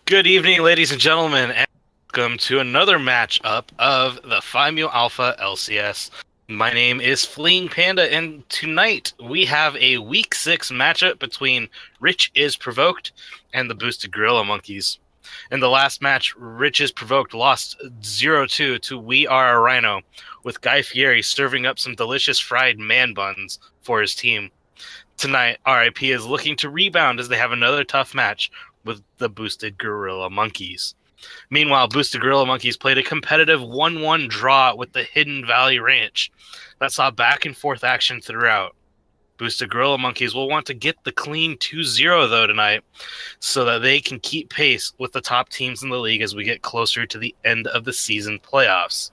Good evening, ladies and gentlemen, and welcome to another matchup of the PMA Alpha LCS. My name is Fleeing Panda, and tonight we have a Week 6 matchup between Rich is Provoked and the Boosted Gorilla Monkeys. In the last match, Rich is Provoked lost 0-2 to We Are a Rhino, with Guy Fieri serving up some delicious fried man buns for his team. Tonight, RIP is looking to rebound as they have another tough match with the Boosted Gorilla Monkeys. Meanwhile, Boosted Gorilla Monkeys played a competitive 1-1 draw with the Hidden Valley Ranch that saw back and forth action throughout. Boosted Gorilla Monkeys will want to get the clean 2-0 though tonight so that they can keep pace with the top teams in the league as we get closer to the end of the season playoffs.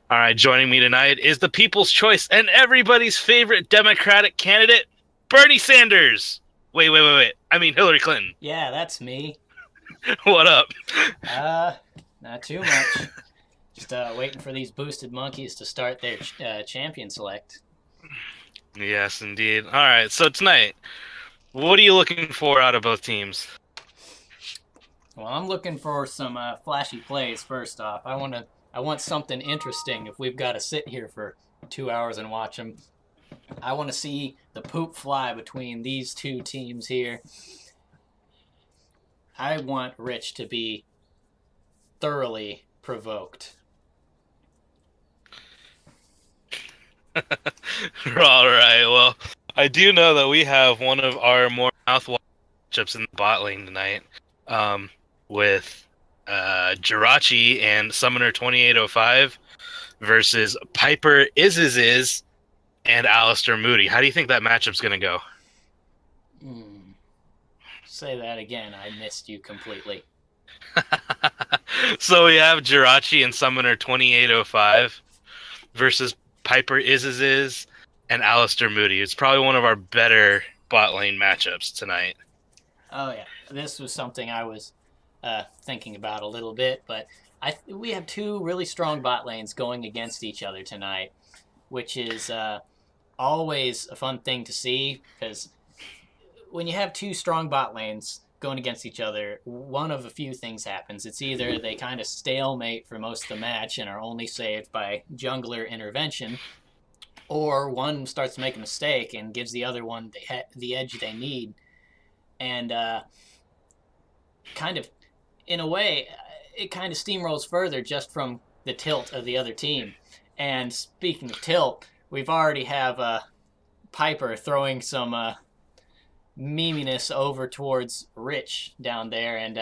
All right, joining me tonight is the People's Choice and everybody's favorite Democratic candidate, Bernie Sanders. Wait. I mean Hillary Clinton. Yeah, that's me. What up? Not too much. Just waiting for these boosted monkeys to start their champion select. Yes, indeed. All right, so tonight, what are you looking for out of both teams? Well, I'm looking for some flashy plays. First off, I want something interesting. If we've got to sit here for 2 hours and watch them, I want to see the poop fly between these two teams here. I want Rich to be thoroughly provoked. All right, well, I do know that we have one of our more mouthwatering matchups in the bot lane tonight, with Jirachi and Summoner 2805 versus Piper Is and Alistair Moody. How do you think that matchup's going to go? Say that again. I missed you completely. So we have Jirachi and Summoner 2805 versus Piper Is and Alistair Moody. It's probably one of our better bot lane matchups tonight. Oh yeah, this was something I was thinking about a little bit, but we have two really strong bot lanes going against each other tonight, which is always a fun thing to see, because when you have two strong bot lanes going against each other, one of a few things happens. It's either they kind of stalemate for most of the match and are only saved by jungler intervention, or one starts to make a mistake and gives the other one the edge they need. And kind of, in a way, it kind of steamrolls further just from the tilt of the other team. And speaking of tilt, we've already have Piper throwing some meminess over towards Rich down there, and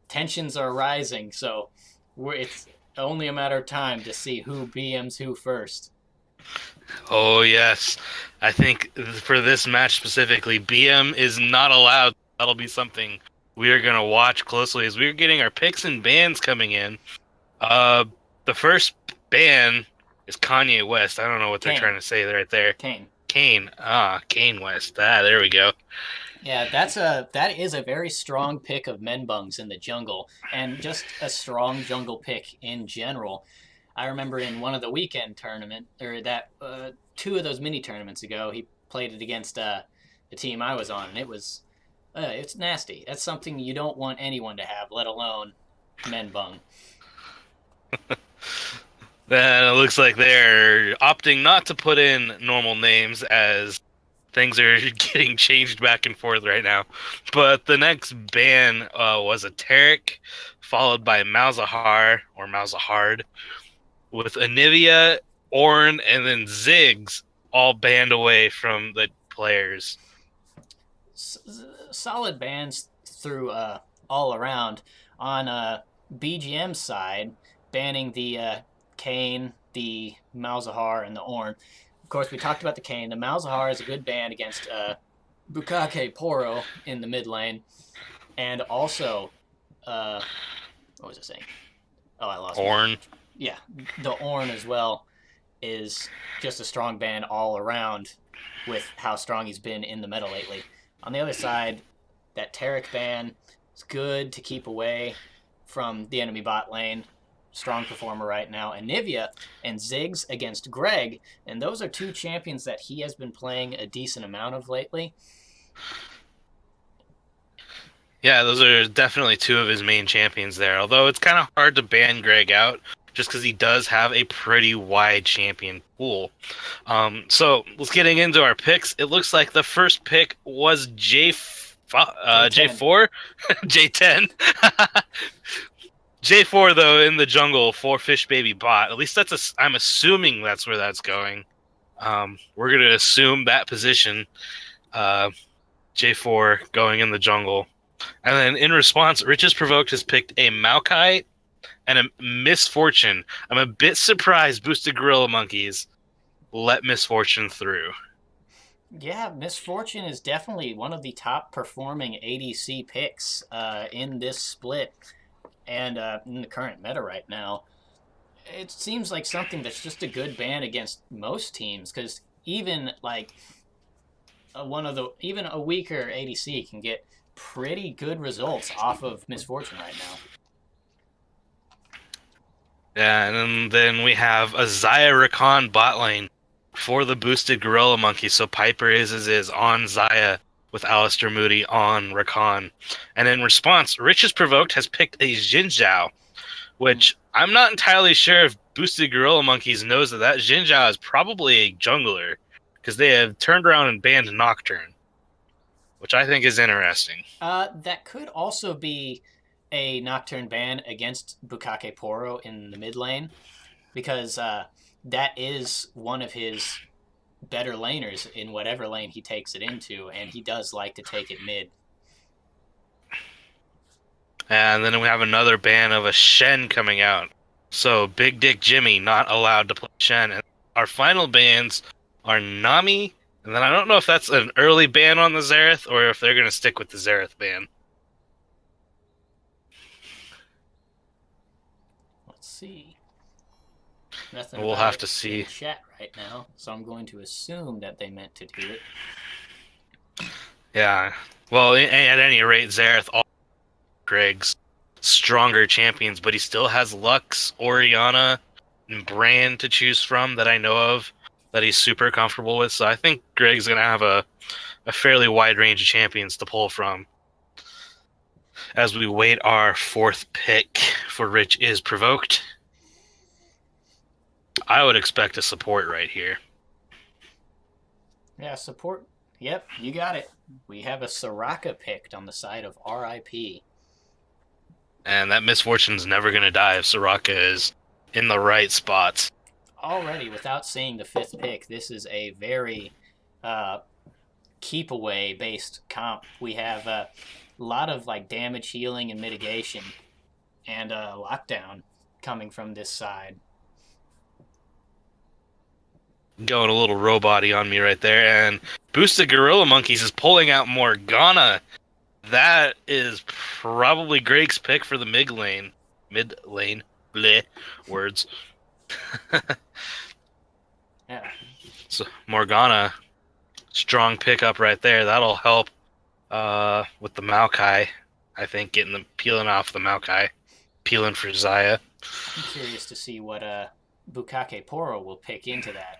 tensions are rising, so it's only a matter of time to see who BMs who first. Oh, yes. I think for this match specifically, BM is not allowed. That'll be something we are going to watch closely as we're getting our picks and bans coming in. The first ban is Kanye West. I don't know what they're trying to say right there. Kane. Kane West. There we go. Yeah, that is a very strong pick of Menbungs in the jungle, and just a strong jungle pick in general. I remember in one of the weekend tournament, or that two of those mini tournaments ago, he played it against the team I was on, and it's nasty. That's something you don't want anyone to have, let alone Menbung. Then it looks like they're opting not to put in normal names as things are getting changed back and forth right now. But the next ban was a Tarek, followed by Malzahar, or Malzahard, with Anivia, Ornn, and then Ziggs all banned away from the players. Solid bans through all around. On BGM side, banning the Kane, the Malzahar, and the Ornn. Of course, we talked about the Kane. The Malzahar is a good ban against Bukake Poro in the mid lane. And also, what was I saying? Oh, I lost Ornn. Yeah, the Ornn as well is just a strong ban all around with how strong he's been in the meta lately. On the other side, that Tarek ban is good to keep away from the enemy bot lane. Strong performer right now. Anivia and Ziggs against Greg, and those are two champions that he has been playing a decent amount of lately. Yeah, those are definitely two of his main champions there. Although it's kind of hard to ban Greg out just because he does have a pretty wide champion pool. So let's getting into our picks. It looks like the first pick was J10. J4, J10. J4 though in the jungle for Fish Baby Bot. At least I'm assuming that's where that's going. We're gonna assume that position. J4 going in the jungle. And then in response, Riches Provoked has picked a Maokai and a Misfortune. I'm a bit surprised Boosted Gorilla Monkeys let Misfortune through. Yeah, Misfortune is definitely one of the top performing ADC picks in this split and in the current meta right now. It seems like something that's just a good ban against most teams because even like even a weaker ADC can get pretty good results off of Misfortune right now. Yeah, and then we have a Xayah Rakan bot lane for the boosted Gorilla Monkey. So Piper is on Xayah with Alistair Moody on Rakan. And in response, Riches Provoked has picked a Xin Zhao, which I'm not entirely sure if boosted Gorilla Monkeys knows that Xin Zhao is probably a jungler because they have turned around and banned Nocturne, which I think is interesting. That could also be a Nocturne ban against Bukake Poro in the mid lane because that is one of his better laners in whatever lane he takes it into, and he does like to take it mid. And then we have another ban of a Shen coming out. So Big Dick Jimmy not allowed to play Shen. And our final bans are Nami, and then I don't know if that's an early ban on the Xerath or if they're going to stick with the Xerath ban. Let's see. Nothing We'll about have it to see. in chat right now, so I'm going to assume that they meant to do it. Yeah. Well, at any rate, Xerath all Greg's stronger champions, but he still has Lux, Orianna, and Bran to choose from that I know of that he's super comfortable with. So I think Greg's going to have a fairly wide range of champions to pull from. As we wait our fourth pick for Rich is Provoked. I would expect a support right here. Yeah, support. Yep, you got it. We have a Soraka picked on the side of RIP. And that Misfortune's never going to die if Soraka is in the right spots. Already, without seeing the fifth pick, this is a very keep away based comp. We have a lot of like damage healing and mitigation and lockdown coming from this side. Going a little robot-y on me right there. And Boosted Gorilla Monkeys is pulling out Morgana. That is probably Greg's pick for the mid lane. Mid lane. Bleh. Words. Yeah. So Morgana, strong pickup right there. That'll help with the Maokai. I think peeling off the Maokai. Peeling for Xayah. I'm curious to see what Bukake Poro will pick into that.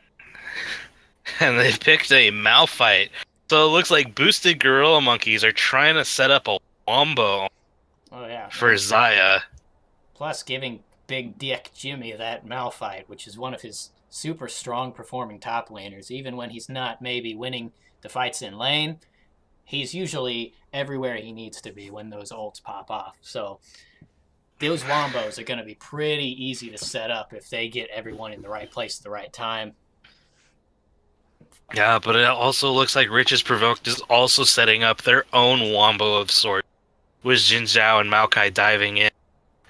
And they've picked a Malphite. So it looks like Boosted Gorilla Monkeys are trying to set up a wombo for Xayah. Plus giving Big Dick Jimmy that Malphite, which is one of his super strong performing top laners. Even when he's not maybe winning the fights in lane, he's usually everywhere he needs to be when those ults pop off. So those wombos are going to be pretty easy to set up if they get everyone in the right place at the right time. Yeah, but it also looks like Riches Provoked is also setting up their own wombo of sorts, with Xin Zhao and Maokai diving in,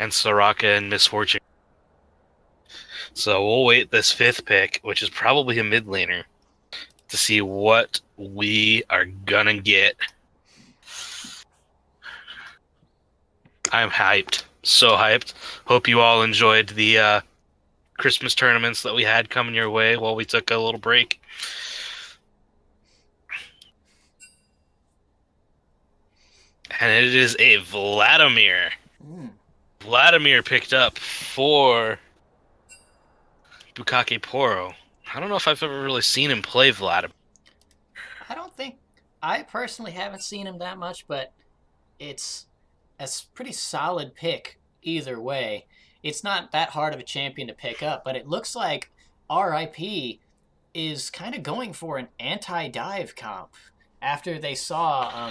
and Soraka and Misfortune. So we'll wait this fifth pick, which is probably a mid laner, to see what we are gonna get. I'm hyped. So hyped. Hope you all enjoyed the Christmas tournaments that we had coming your way while we took a little break. And it is a Vladimir. Vladimir picked up for Bukake Poro. I don't know if I've ever really seen him play Vladimir. I personally haven't seen him that much, but it's a pretty solid pick either way. It's not that hard of a champion to pick up, but it looks like RIP is kind of going for an anti-dive comp after they saw.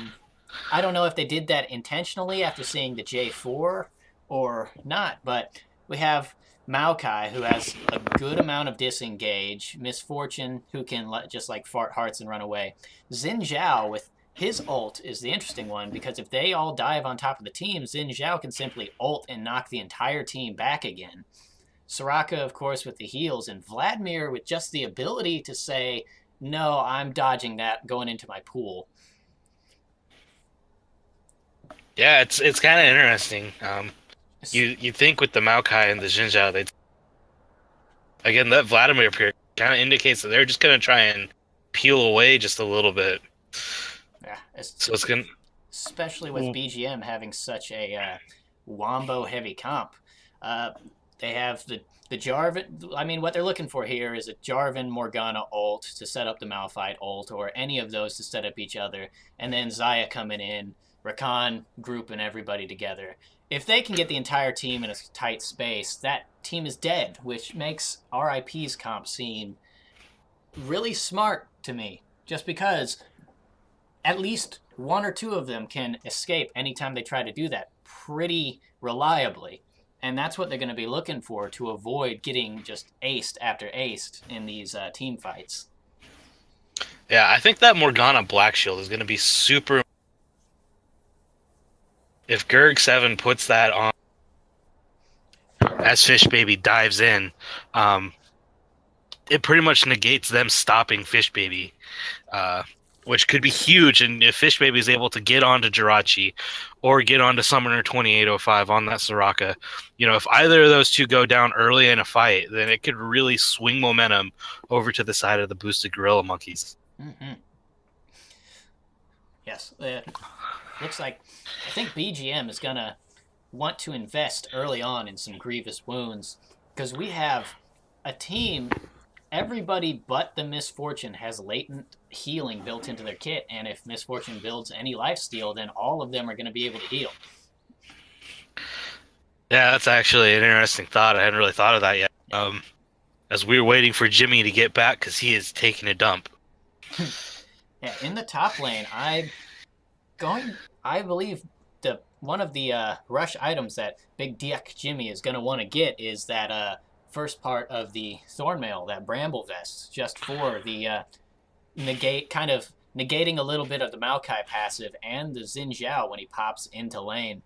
I don't know if they did that intentionally after seeing the J4 or not, but we have Maokai who has a good amount of disengage, Misfortune who can just like fart hearts and run away. Xin Zhao with his ult is the interesting one because if they all dive on top of the team, Xin Zhao can simply ult and knock the entire team back again. Soraka, of course, with the heals, and Vladimir with just the ability to say, no, I'm dodging that going into my pool. Yeah, it's kind of interesting. You think with the Maokai and the Jinzhou, they again that Vladimir period kind of indicates that they're just gonna try and peel away just a little bit. Yeah, So it's gonna. especially with BGM having such a wombo heavy comp. They have the Jarvan. I mean, what they're looking for here is a Jarvan Morgana ult to set up the Malphite ult, or any of those to set up each other, and then Xayah coming in, Rakan grouping everybody together. If they can get the entire team in a tight space, that team is dead, which makes RIP's comp seem really smart to me. Just because at least one or two of them can escape anytime they try to do that pretty reliably. And that's what they're going to be looking for to avoid getting just aced after aced in these team fights. Yeah, I think that Morgana Black Shield is going to be super. If Gerg 7 puts that on as Fish Baby dives in, it pretty much negates them stopping Fish Baby, which could be huge. And if Fish Baby is able to get onto Jirachi or get onto Summoner 2805 on that Soraka, if either of those two go down early in a fight, then it could really swing momentum over to the side of the boosted Gorilla Monkeys. Mm-hmm. Yes. Looks like I think BGM is going to want to invest early on in some grievous wounds because we have a team. Everybody but the Misfortune has latent healing built into their kit, and if Misfortune builds any lifesteal, then all of them are going to be able to heal. Yeah, that's actually an interesting thought. I hadn't really thought of that yet. As we were waiting for Jimmy to get back because he is taking a dump. Yeah, in the top lane, I believe one of the rush items that Big Dick Jimmy is going to want to get is that first part of the Thornmail, that Bramble Vest, just for the negating a little bit of the Maokai passive and the Xin Zhao when he pops into lane.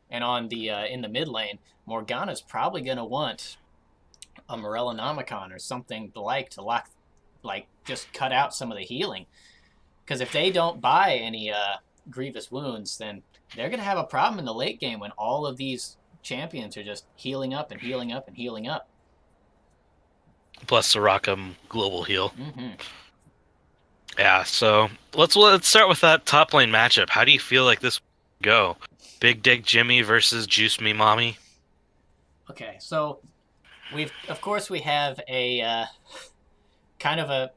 And on the in the mid lane, Morgana's probably going to want a Morellonomicon or something to just cut out some of the healing. Because if they don't buy any grievous wounds, then they're going to have a problem in the late game when all of these champions are just healing up and healing up and healing up. Plus Soraka global heal. Mm-hmm. Yeah, so let's start with that top lane matchup. How do you feel like this will go? Big Dick Jimmy versus Juice Me Mommy? Okay, so we have a kind of a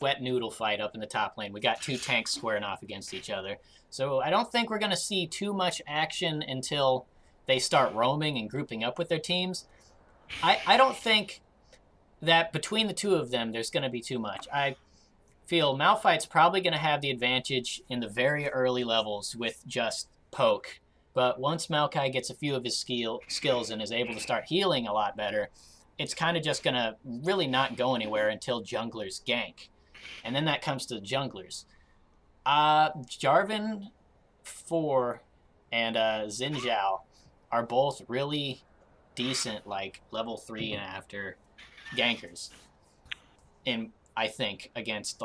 wet noodle fight up in the top lane. We got two tanks squaring off against each other. So I don't think we're going to see too much action until they start roaming and grouping up with their teams. I don't think that between the two of them there's going to be too much. I feel Malphite's probably going to have the advantage in the very early levels with just poke. But once Maokai gets a few of his skills and is able to start healing a lot better, it's kind of just going to really not go anywhere until junglers gank. And then that comes to the junglers. Jarvan 4 and Xin Zhao are both really decent, like level 3 and after gankers. And I think against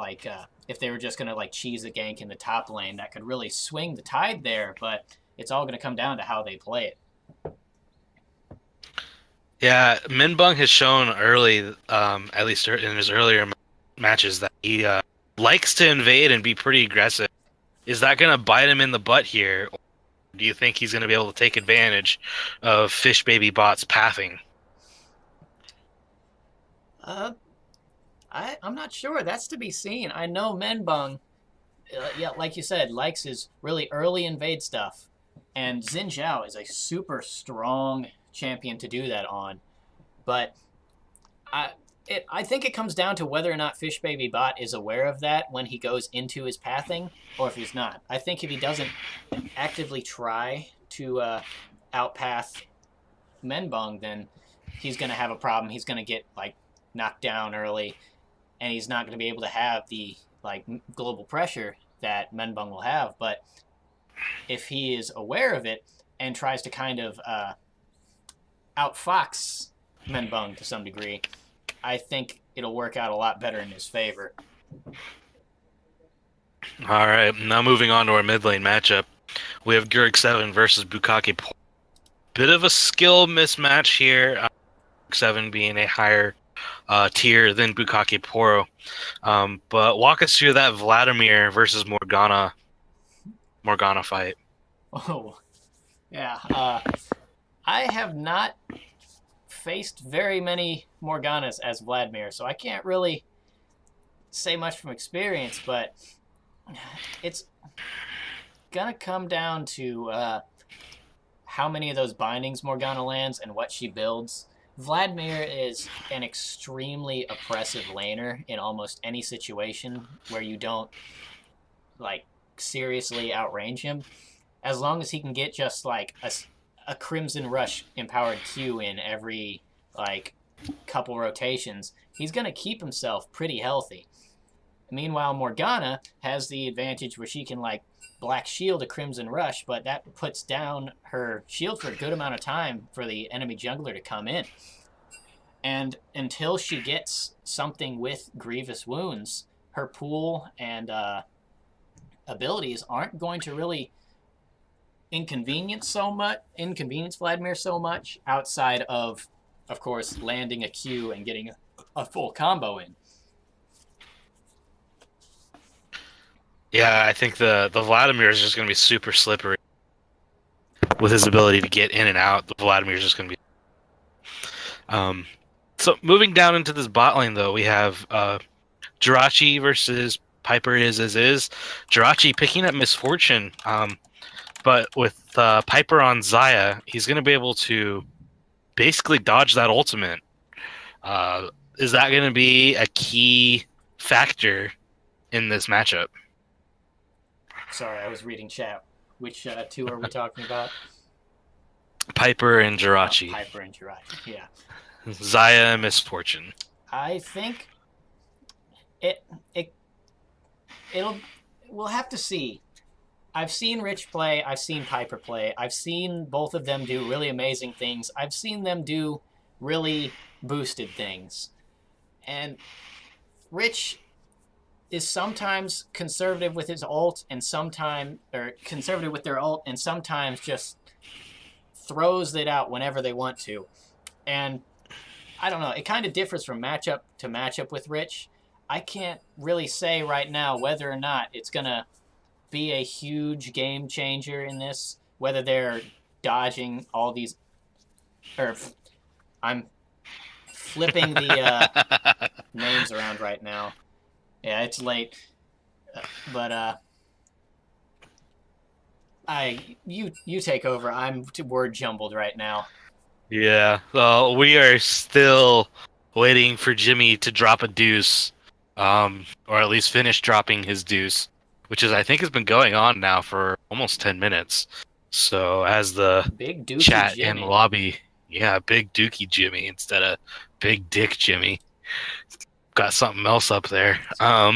if they were just going to cheese a gank in the top lane, that could really swing the tide there, but it's all going to come down to how they play it. Yeah, Minbung has shown early, at least in his earlier matches, that he likes to invade and be pretty aggressive. Is that going to bite him in the butt here? Or do you think he's going to be able to take advantage of Fish Baby Bot's pathing? I'm not sure. That's to be seen. I know Minbung yeah, like you said, likes his really early invade stuff, and Xin Zhao is a super strong champion to do that on. But I I think it comes down to whether or not Fish Baby Bot is aware of that when he goes into his pathing, or if he's not. I think if he doesn't actively try to outpath Menbong, then he's going to have a problem. He's going to get like knocked down early, and he's not going to be able to have the like global pressure that Menbong will have. But if he is aware of it and tries to kind of outfox Menbong to some degree, I think it'll work out a lot better in his favor. All right, now moving on to our mid lane matchup, we have Gurg 7 versus Bukake. Bit of a skill mismatch here. 7 being a higher tier than Bukake Poro. But walk us through that Vladimir versus Morgana fight. Oh, yeah. I have not faced very many Morganas as Vladimir, so I can't really say much from experience, but it's gonna come down to how many of those bindings Morgana lands and what she builds. Vladimir is an extremely oppressive laner in almost any situation where you don't like seriously outrange him. As long as he can get just like a Crimson Rush empowered Q in every like couple rotations, he's gonna keep himself pretty healthy. Meanwhile, Morgana has the advantage where she can like Black Shield a Crimson Rush, but that puts down her shield for a good amount of time for the enemy jungler to come in. And until she gets something with Grievous Wounds, her pool and abilities aren't going to really inconvenience Vladimir so much, outside of course, landing a Q and getting a full combo in. Yeah, I think the Vladimir is just going to be super slippery with his ability to get in and out. The Vladimir is just going to be. So moving down into this bot lane, though, we have Jirachi versus Piper is. Jirachi picking up Misfortune, but with Piper on Xayah, he's going to be able to basically dodge that ultimate. Is that going to be a key factor in this matchup? Sorry, I was reading chat. Which two are we talking about? Piper and Jirachi. Piper and Jirachi, yeah. Xayah and Misfortune. I think we'll have to see. I've seen Rich play, I've seen Piper play, I've seen both of them do really amazing things. I've seen them do really boosted things. And Rich is sometimes conservative with his ult and sometimes conservative with their ult and sometimes just throws it out whenever they want to. And I don't know, it kind of differs from matchup to matchup with Rich. I can't really say right now whether or not it's going to be a huge game changer in this, whether they're dodging all these, or I'm flipping the names around right now. Yeah, it's late, but you take over. I'm word jumbled right now. Yeah, well, we are still waiting for Jimmy to drop a deuce, or at least finish dropping his deuce, which is I think has been going on now for almost 10 minutes. So as the Big Dookie chat Jimmy. in the lobby, yeah, Big Dookie Jimmy instead of Big Dick Jimmy. Got something else up there. So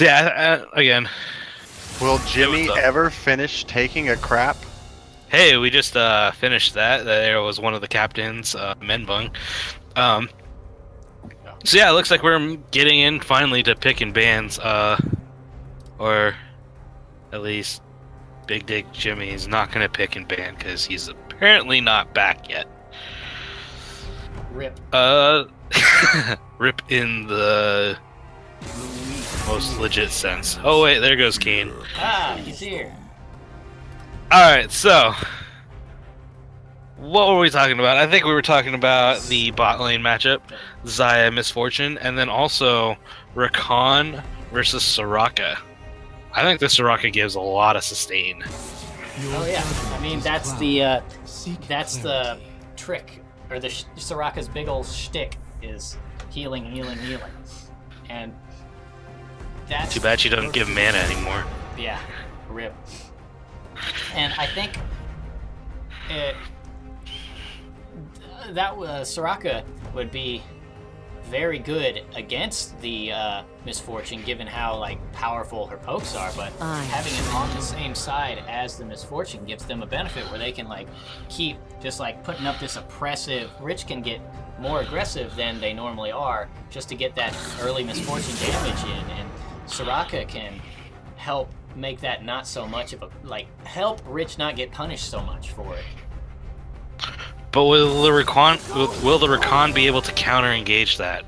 yeah, again. Will Jimmy ever finish taking a crap? Hey, we just finished that. There was one of the captains, Menbung. So yeah, it looks like we're getting in finally to picking bans. Or at least Big Dick Jimmy is not going to pick and ban because he's apparently not back yet. Rip. Rip in the most legit sense. Oh wait, there goes Kane. Ah, he's here. Alright, so what were we talking about? I think we were talking about the bot lane matchup, Xayah Misfortune, and then also Rakan versus Soraka. I think the Soraka gives a lot of sustain. Oh yeah, I mean that's the trick, or the Soraka's big old shtick is healing, and that's Too bad she doesn't give mana anymore. Yeah, rip. And I think Soraka would be very good against the Misfortune, given how like powerful her pokes are. But having it on the same side as the Misfortune gives them a benefit where they can like keep just like putting up this oppressive. Rich can get more aggressive than they normally are just to get that early Misfortune damage in, and Soraka can help make that not so much of a help Rich not get punished so much for it. But will the Rakan be able to counter engage that?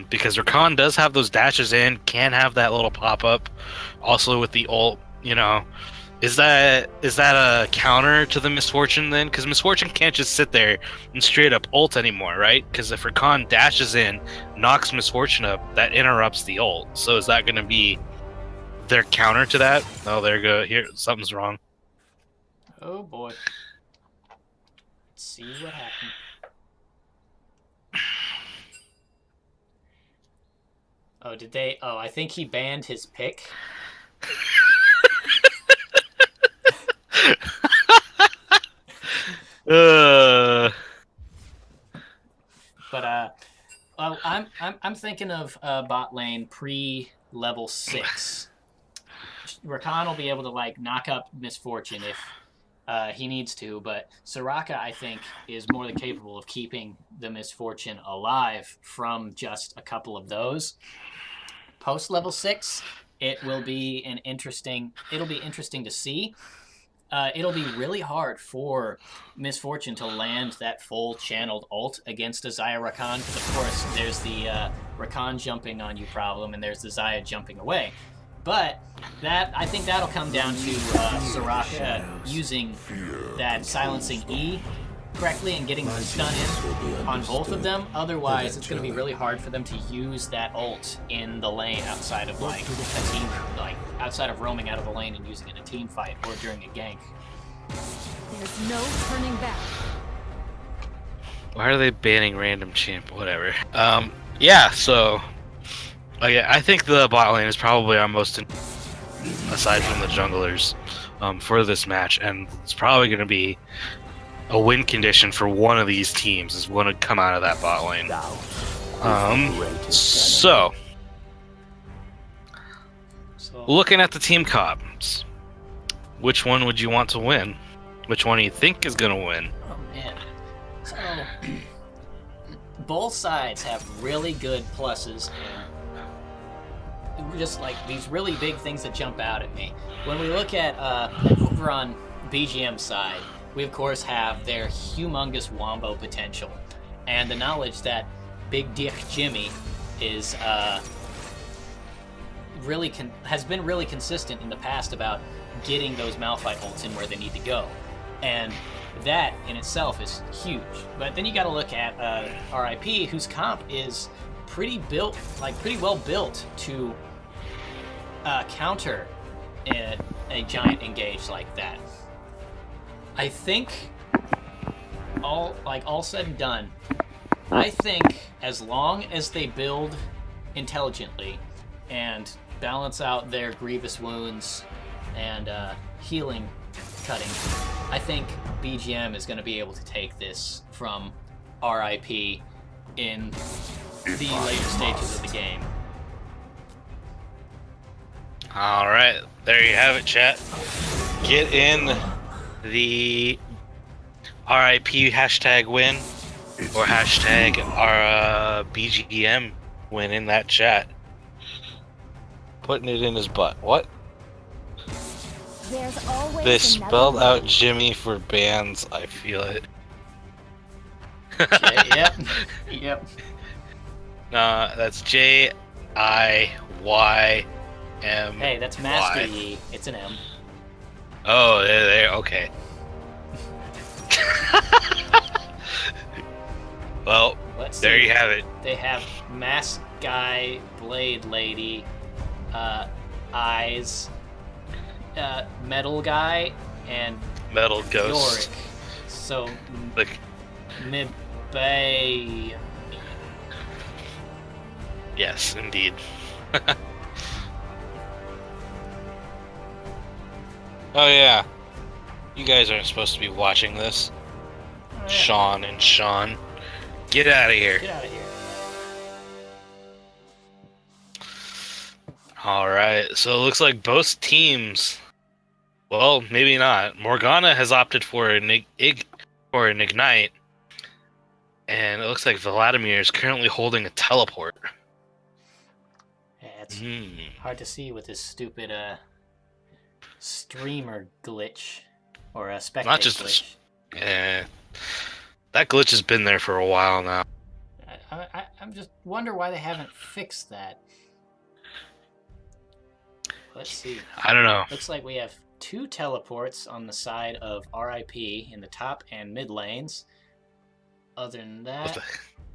Because Rakan does have those dashes in, can have that little pop up, also with the ult. You know, is that a counter to the Misfortune then? Because Misfortune can't just sit there and straight up ult anymore, right? Because if Rakan dashes in, knocks Misfortune up, that interrupts the ult. So is that going to be their counter to that? Oh, there you go. Here, something's wrong. Oh boy. See what happened. Oh, did they? Oh, I think he banned his pick. But I'm thinking of bot lane pre-level 6. Rakan will be able to like knock up Misfortune if he needs to, but Soraka, I think, is more than capable of keeping the Misfortune alive from just a couple of those. Post level 6, it'll be interesting to see. It'll be really hard for Misfortune to land that full channeled ult against a Xayah Rakan, because of course there's the Rakan jumping on you problem, and there's the Xayah jumping away. But I think that'll come down to Soraka using that silencing E correctly and getting the stun in on both of them. Otherwise, it's going to be really hard for them to use that ult in the lane outside of like a team, like outside of roaming out of the lane and using it in a team fight or during a gank. There's no turning back. Why are they banning random champ? Whatever. Yeah. So. Yeah, I think the bot lane is probably our most, aside from the junglers, for this match, and it's probably going to be a win condition for one of these teams is going to come out of that bot lane. So, looking at the team comps, which one would you want to win? Which one do you think is going to win? Oh man, so both sides have really good pluses and just like these really big things that jump out at me. When we look at over on BGM side, we of course have their humongous wombo potential and the knowledge that Big Dick Jimmy is has been really consistent in the past about getting those Malphite ults in where they need to go, and that in itself is huge. But then you got to look at RIP, whose comp is pretty well built to counter a giant engage like that. I think all said and done, I think as long as they build intelligently and balance out their grievous wounds and healing cutting, I think BGM is going to be able to take this from RIP in the later stages of the game. All right, there you have it, chat. Get in the RIP hashtag win or hashtag our BGM win in that chat. Putting it in his butt. What? There's always They spelled out Jimmy for bands. I feel it. Yep. Nah, that's Jiym. Hey, that's Master Yi. It's an M. Oh, there. Okay. Well, Let's there see. you have it. They have Mask Guy, Blade Lady, Eyes, Metal Guy, and Metal Ghost. Yorick. So, Like, Bay. yes, indeed. Oh yeah, you guys aren't supposed to be watching this. Oh, yeah. Sean and Sean, get out of here. Get out of here. All right, so it looks like both teams. Well, maybe not. Morgana has opted for an ignite, and it looks like Vladimir is currently holding a teleport. Yeah, it's hard to see with this stupid streamer glitch or a spectate Not just glitch. that glitch has been there for a while now. I'm just wonder why they haven't fixed that. Let's see. I don't know. Looks like we have 2 teleports on the side of RIP in the top and mid lanes. Other than that, it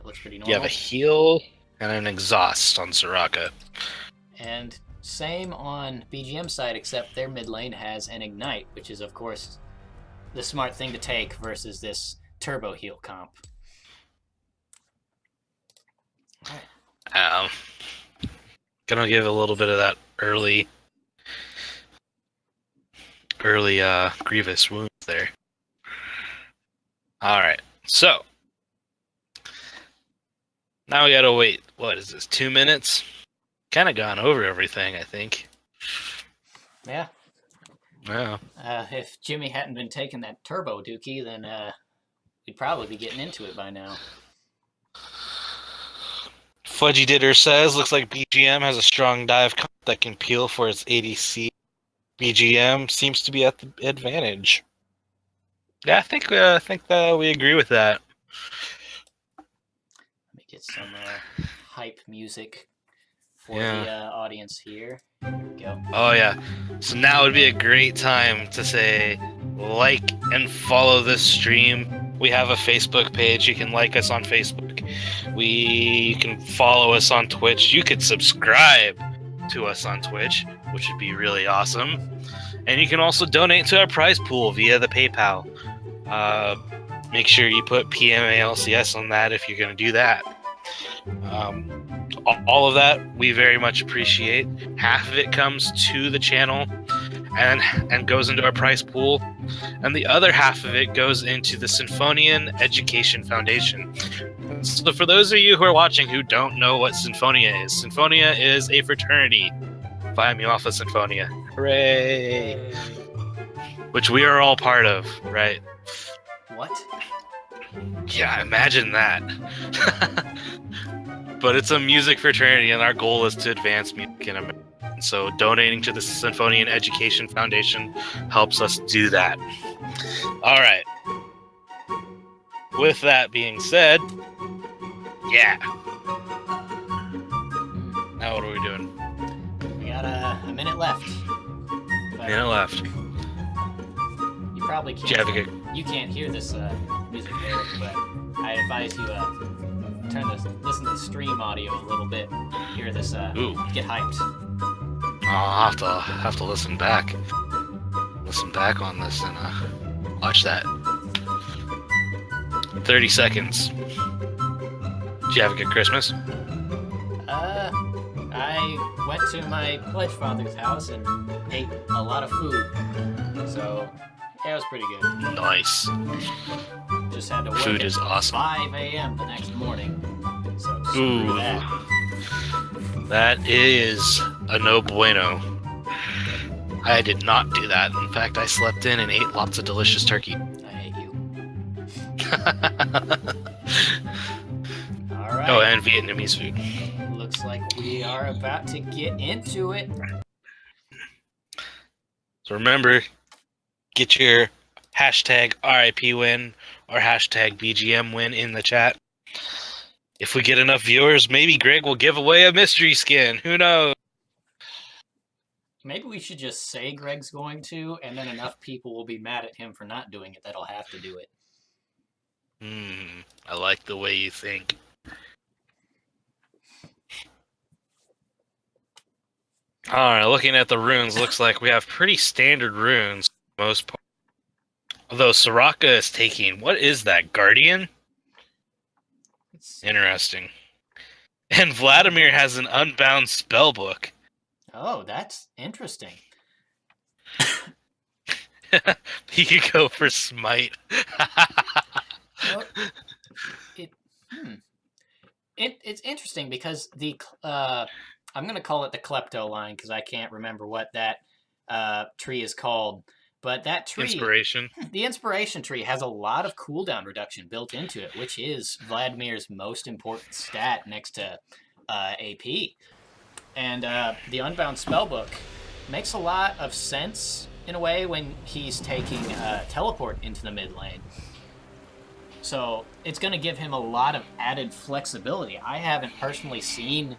looks pretty normal. You have a heal and an exhaust on Soraka. And same on BGM side, except their mid lane has an ignite, which is of course the smart thing to take versus this turbo heal comp. Gonna give a little bit of that early grievous wounds there. All right, so now we gotta wait. What is this? 2 minutes? Kind of gone over everything, I think. Yeah. Yeah. If Jimmy hadn't been taking that turbo dookie, then we'd probably be getting into it by now. Fudgy Ditter says, looks like BGM has a strong dive comp that can peel for its ADC. BGM seems to be at the advantage. Yeah, I think we agree with that. Let me get some hype music for the audience here. Here we go. Oh yeah. So now would be a great time to say like and follow this stream. We have a Facebook page. You can like us on Facebook. You can follow us on Twitch. You could subscribe to us on Twitch, which would be really awesome. And you can also donate to our prize pool via the PayPal. Make sure you put PMA LCS on that if you're going to do that. All of that we very much appreciate. Half of it comes to the channel and goes into our prize pool, and the other half of it goes into the Symphonian Education Foundation. So for those of you who are watching who don't know what Symphonia is a fraternity. Phi Mu Alpha Symphonia. Hooray! Which we are all part of, right? What? Yeah, imagine that. But it's a music fraternity, and our goal is to advance music in America. So donating to the Symphonian Education Foundation helps us do that. All right. With that being said, yeah. Now what are we doing? We got a minute left. Minute left. You probably can't. You can't hear this music lyric, but I advise you listen to the stream audio a little bit. Hear this. Get hyped. I'll have to listen back. Listen back on this and watch that. 30 seconds. Did you have a good Christmas? I went to my pledge father's house and ate a lot of food. So, yeah, it was pretty good. Nice. Just had to work Food at is awesome. 5 a.m. the next morning. So, screw that. That is a no bueno. I did not do that. In fact, I slept in and ate lots of delicious turkey. I hate you. All right. Oh, and Vietnamese food. Looks like we are about to get into it. So remember, get your hashtag RIP win or hashtag BGM win in the chat. If we get enough viewers, maybe Greg will give away a mystery skin. Who knows? Maybe we should just say Greg's going to, and then enough people will be mad at him for not doing it that'll have to do it. I like the way you think. Alright, looking at the runes, looks like we have pretty standard runes for the most part. Although Soraka is taking, what is that, Guardian? Interesting. And Vladimir has an unbound spellbook. Oh, that's interesting. He could go for Smite. Well, it's interesting because I'm gonna call it the klepto line because I can't remember what that tree is called. But that tree, Inspiration. the inspiration tree, has a lot of cooldown reduction built into it, which is Vladimir's most important stat next to AP. And the Unbound Spellbook makes a lot of sense in a way when he's taking teleport into the mid lane. So it's going to give him a lot of added flexibility. I haven't personally seen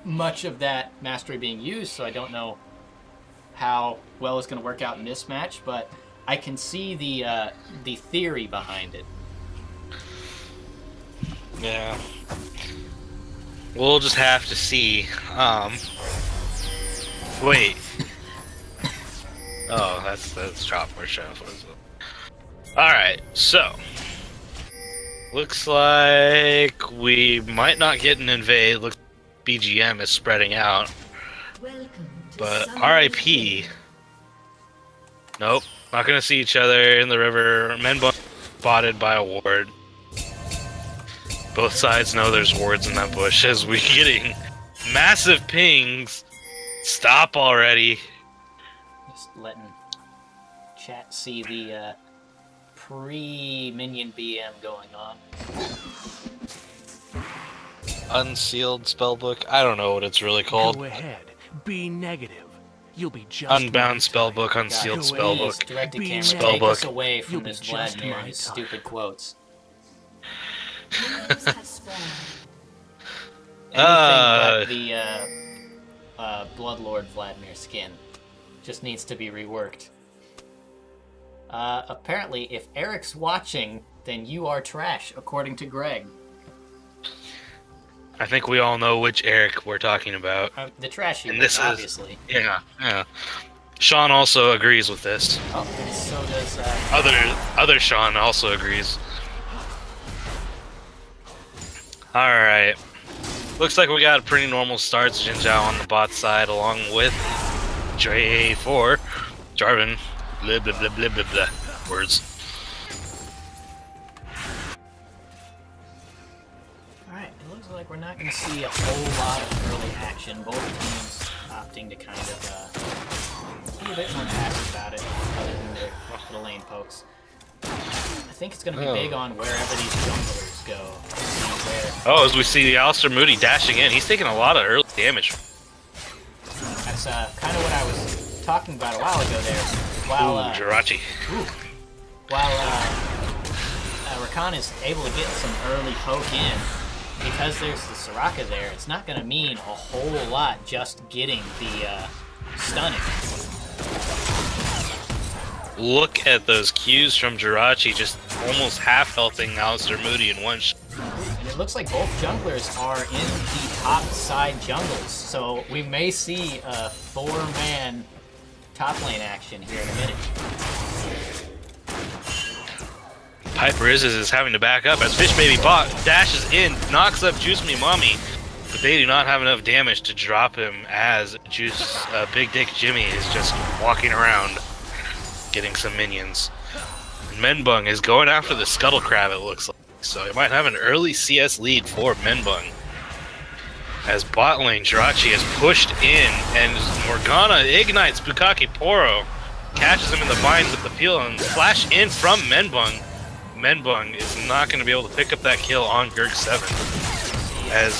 much of that mastery being used, so I don't know how well it's going to work out in this match, but I can see the theory behind it. Yeah. We'll just have to see. Wait. Oh, that's Chopper Chef. Alright, so. Looks like we might not get an invade. Looks like BGM is spreading out. But RIP. Nope. Not gonna see each other in the river. Men spotted by a ward. Both sides know there's wards in that bush as we're getting massive pings. Stop already. Just letting chat see the pre-minion BM going on. Unsealed spellbook. I don't know what it's really called. Go ahead. Be negative. You'll be just Unbound spellbook, unsealed God, spellbook. please, direct to Be camera, spellbook. take us away You'll from be this just Vladimir my and his type. stupid quotes. Heroes have spawned. Anything but the Bloodlord Vladimir skin just needs to be reworked. Apparently, if Eric's watching, then you are trash, according to Greg. I think we all know which Eric we're talking about. The trashy And one, this is- obviously. Yeah. Sean also agrees with this. Oh, and so does... Other Sean also agrees. Alright. Looks like we got a pretty normal start. Jinzhao on the bot side along with J4. Jarvan. Blah blah blah blah blah blah. Words. Alright, it looks like we're not going to see a whole lot of early action. Both teams opting to kind of be a bit more passive about it, other than the lane pokes. I think it's going to be big on wherever these junglers go. Oh, as we see the Alistair Moody dashing in, he's taking a lot of early damage. That's kind of what I was talking about a while ago there. While Jirachi. Rakan is able to get some early poke in, because there's the Soraka there, it's not going to mean a whole lot just getting the stunning. Look at those Qs from Jirachi, just almost half-healthing Alistair Moody in one shot. And it looks like both junglers are in the top side jungles, so we may see a 4-man top lane action here in a minute. Piper is having to back up as Fish Baby Bot dashes in, knocks up Juice Me Mommy, but they do not have enough damage to drop him as Big Dick Jimmy is just walking around getting some minions. And Menbung is going after the Scuttle Crab, it looks like, so it might have an early CS lead for Menbung. As bot lane Jirachi is pushed in, and Morgana ignites Bukaki Poro, catches him in the vines with the peel, and flash in from Menbung. Menbung is not going to be able to pick up that kill on Gurg 7. As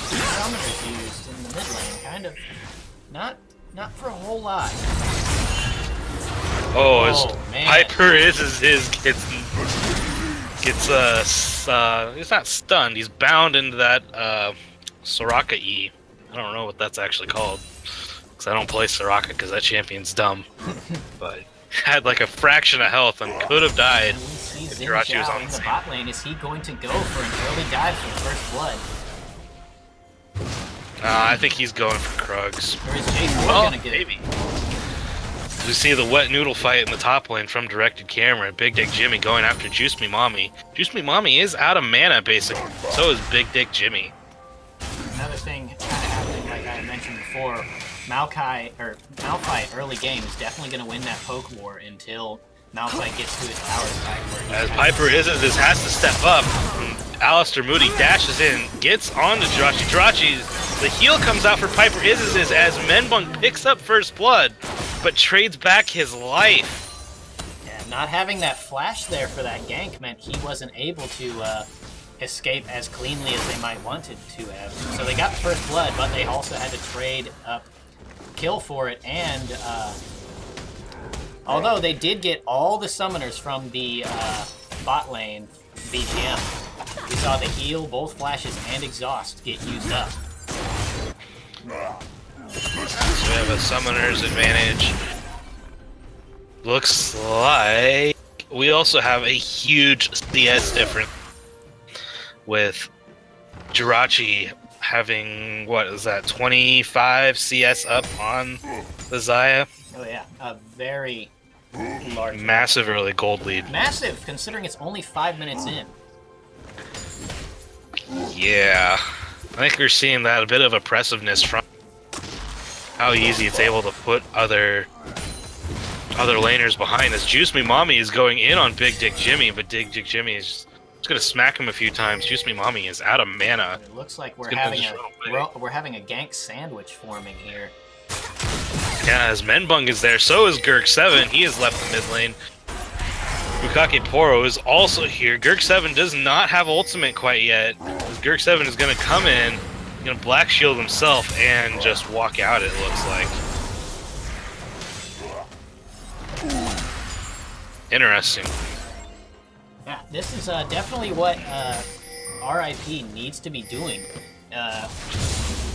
Summoners used in the mid lane, kind of not for a whole lot. as man. Piper he's not stunned, he's bound into that Soraka E. I don't know what that's actually called, because I don't play Soraka because that champion's dumb. But had like a fraction of health and could have died And we see if Jirachi was Zinzhao on in the the same. bot lane. Is he going to go for an early dive for first blood? I think he's going for Krugs. Or is J4 Oh, gonna get it? maybe. We see the wet noodle fight in the top lane from directed camera. Big Dick Jimmy going after Juice Me Mommy. Juice Me Mommy is out of mana, basically. So is Big Dick Jimmy. Another thing kind of happening, like I mentioned before, Malphite early game is definitely going to win that poke war until Malphite gets to his power spike. As Piper has to step up. Alistair Moody dashes in, gets on to Jirachi. Jirachi, the heal comes out for Piper as Menbung picks up first blood, but trades back his life. Yeah, not having that flash there for that gank meant he wasn't able to escape as cleanly as they might wanted to have. So they got first blood, but they also had to trade up kill for it, and although they did get all the summoners from the bot lane BGM, we saw the heal, both flashes, and exhaust get used up. So we have a summoner's advantage. Looks like we also have a huge CS difference with Jirachi having, what is that, 25 CS up on the Xayah? Oh yeah, a very large, massive early gold lead. massive considering it's only 5 minutes in. Yeah, I think we're seeing that a bit of oppressiveness from how easy it's able to put other laners behind. As Juice Me Mommy is going in on Big Dick Jimmy, but Big Dick Jimmy is just gonna smack him a few times. Juice Me Mommy is out of mana. It looks like we're It's gonna having a gank sandwich forming here. Yeah, as Menbung is there, so is Gurk7. He has left the mid lane. Bukake Poro is also here. Gurk7 does not have ultimate quite yet. As Gurk7 is going to come in, going to black shield himself, and just walk out, it looks like. Interesting. Yeah, this is definitely what RIP needs to be doing.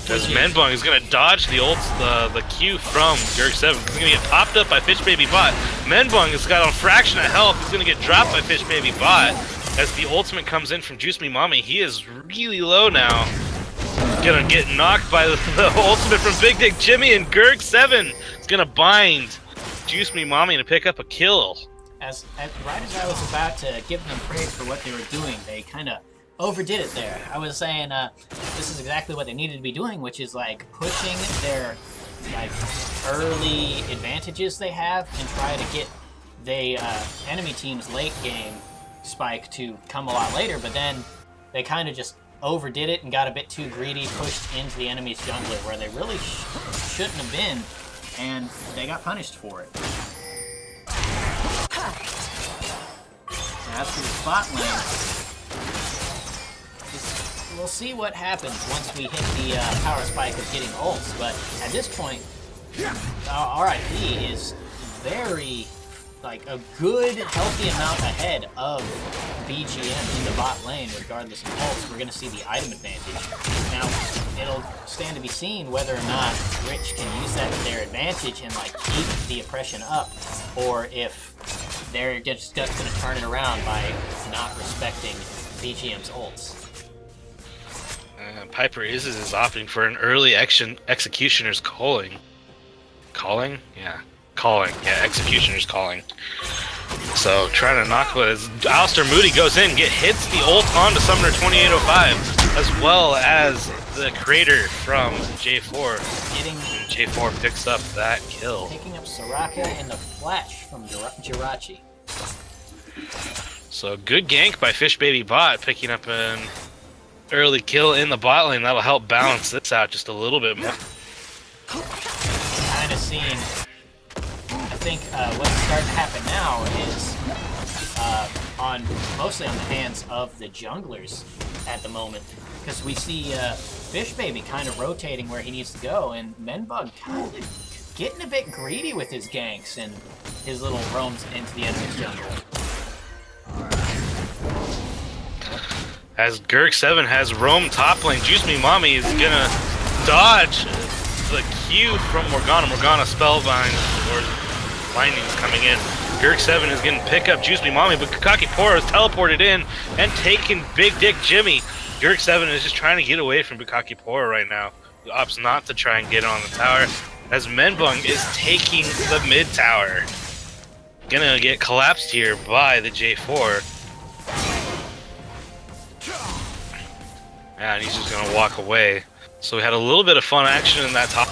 As Menbung is going to dodge the Q from Gurk7. He's going to get popped up by Fish Baby Bot. Menbung has got a fraction of health. He's going to get dropped by Fish Baby Bot. As the ultimate comes in from Juice Me Mommy, he is really low now. Going to get knocked by the ultimate from Big Dick Jimmy, and Gurk7 is going to bind Juice Me Mommy to pick up a kill. Right as I was about to give them praise for what they were doing, they kind of overdid it there. I was saying this is exactly what they needed to be doing, which is like pushing their like early advantages they have and try to get the enemy team's late game spike to come a lot later, but then they kind of just overdid it and got a bit too greedy, pushed into the enemy's jungler where they really shouldn't have been, and they got punished for it. As for the spot lane, we'll see what happens once we hit the power spike of getting ults, but at this point, RIP is very, like, a good, healthy amount ahead of BGM in the bot lane, regardless of ults. We're going to see the item advantage. Now, it'll stand to be seen whether or not Rich can use that to their advantage and, like, keep the oppression up, or if they're just going to turn it around by not respecting BGM's ults. Piper is opting for an early Executioner's calling. Calling? Yeah. Calling. Yeah, Executioner's calling. So, trying to knock what is... Alistair Moody goes in, hits the ult onto Summoner 2805, as well as the Crater from J4. J4 picks up that kill. Picking up Soraka and the Flash from Jirachi. So, good gank by Fish Baby Bot, picking up an early kill in the bot lane. That'll help balance this out just a little bit more. Kind of seeing, I think what's starting to happen now is mostly on the hands of the junglers at the moment, because we see Fish Baby kind of rotating where he needs to go, and Menbug kind of getting a bit greedy with his ganks and his little roams into the enemy's jungle. As Gurk7 has roam top lane, Juice Me Mommy is gonna dodge the Q from Morgana. Morgana spellbind, or blinding is coming in. Gurk7 is gonna pick up Juice Me Mommy, but Kakaki Poro is teleported in and taking Big Dick Jimmy. Gurk7 is just trying to get away from Bukaki Poro right now. He opts not to try and get on the tower, as Menbung is taking the mid tower. Gonna get collapsed here by the J4. And he's just gonna walk away. So we had a little bit of fun action in that top.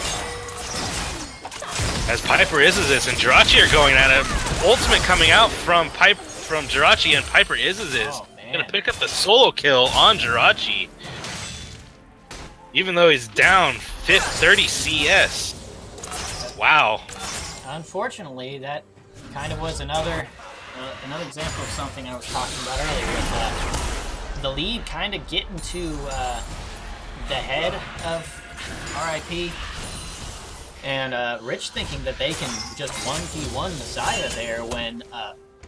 As Piper is this, and Jirachi are going at it. Ultimate coming out from Jirachi, and Piper is gonna pick up the solo kill on Jirachi. Even though he's down 30 CS. Wow. Unfortunately, that kind of was another example of something I was talking about earlier, with the lead kind of getting to the head of RIP, and Rich thinking that they can just 1v1 the Zaya there when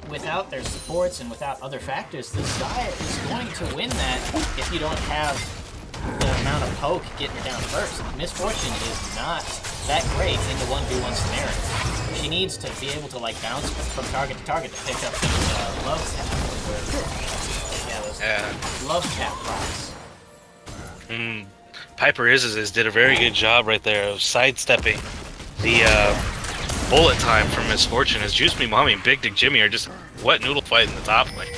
without their supports and without other factors, the Zaya is going to win that if you don't have the amount of poke getting it down first. Misfortune is not that great in the 1v1 scenario. She needs to be able to like bounce from target to target to pick up those love tap. Love tap procs. Piper did a very good job right there of sidestepping the bullet time from Misfortune, as Juice Me Mommy and Big Dick Jimmy are just wet noodle fighting the top lane.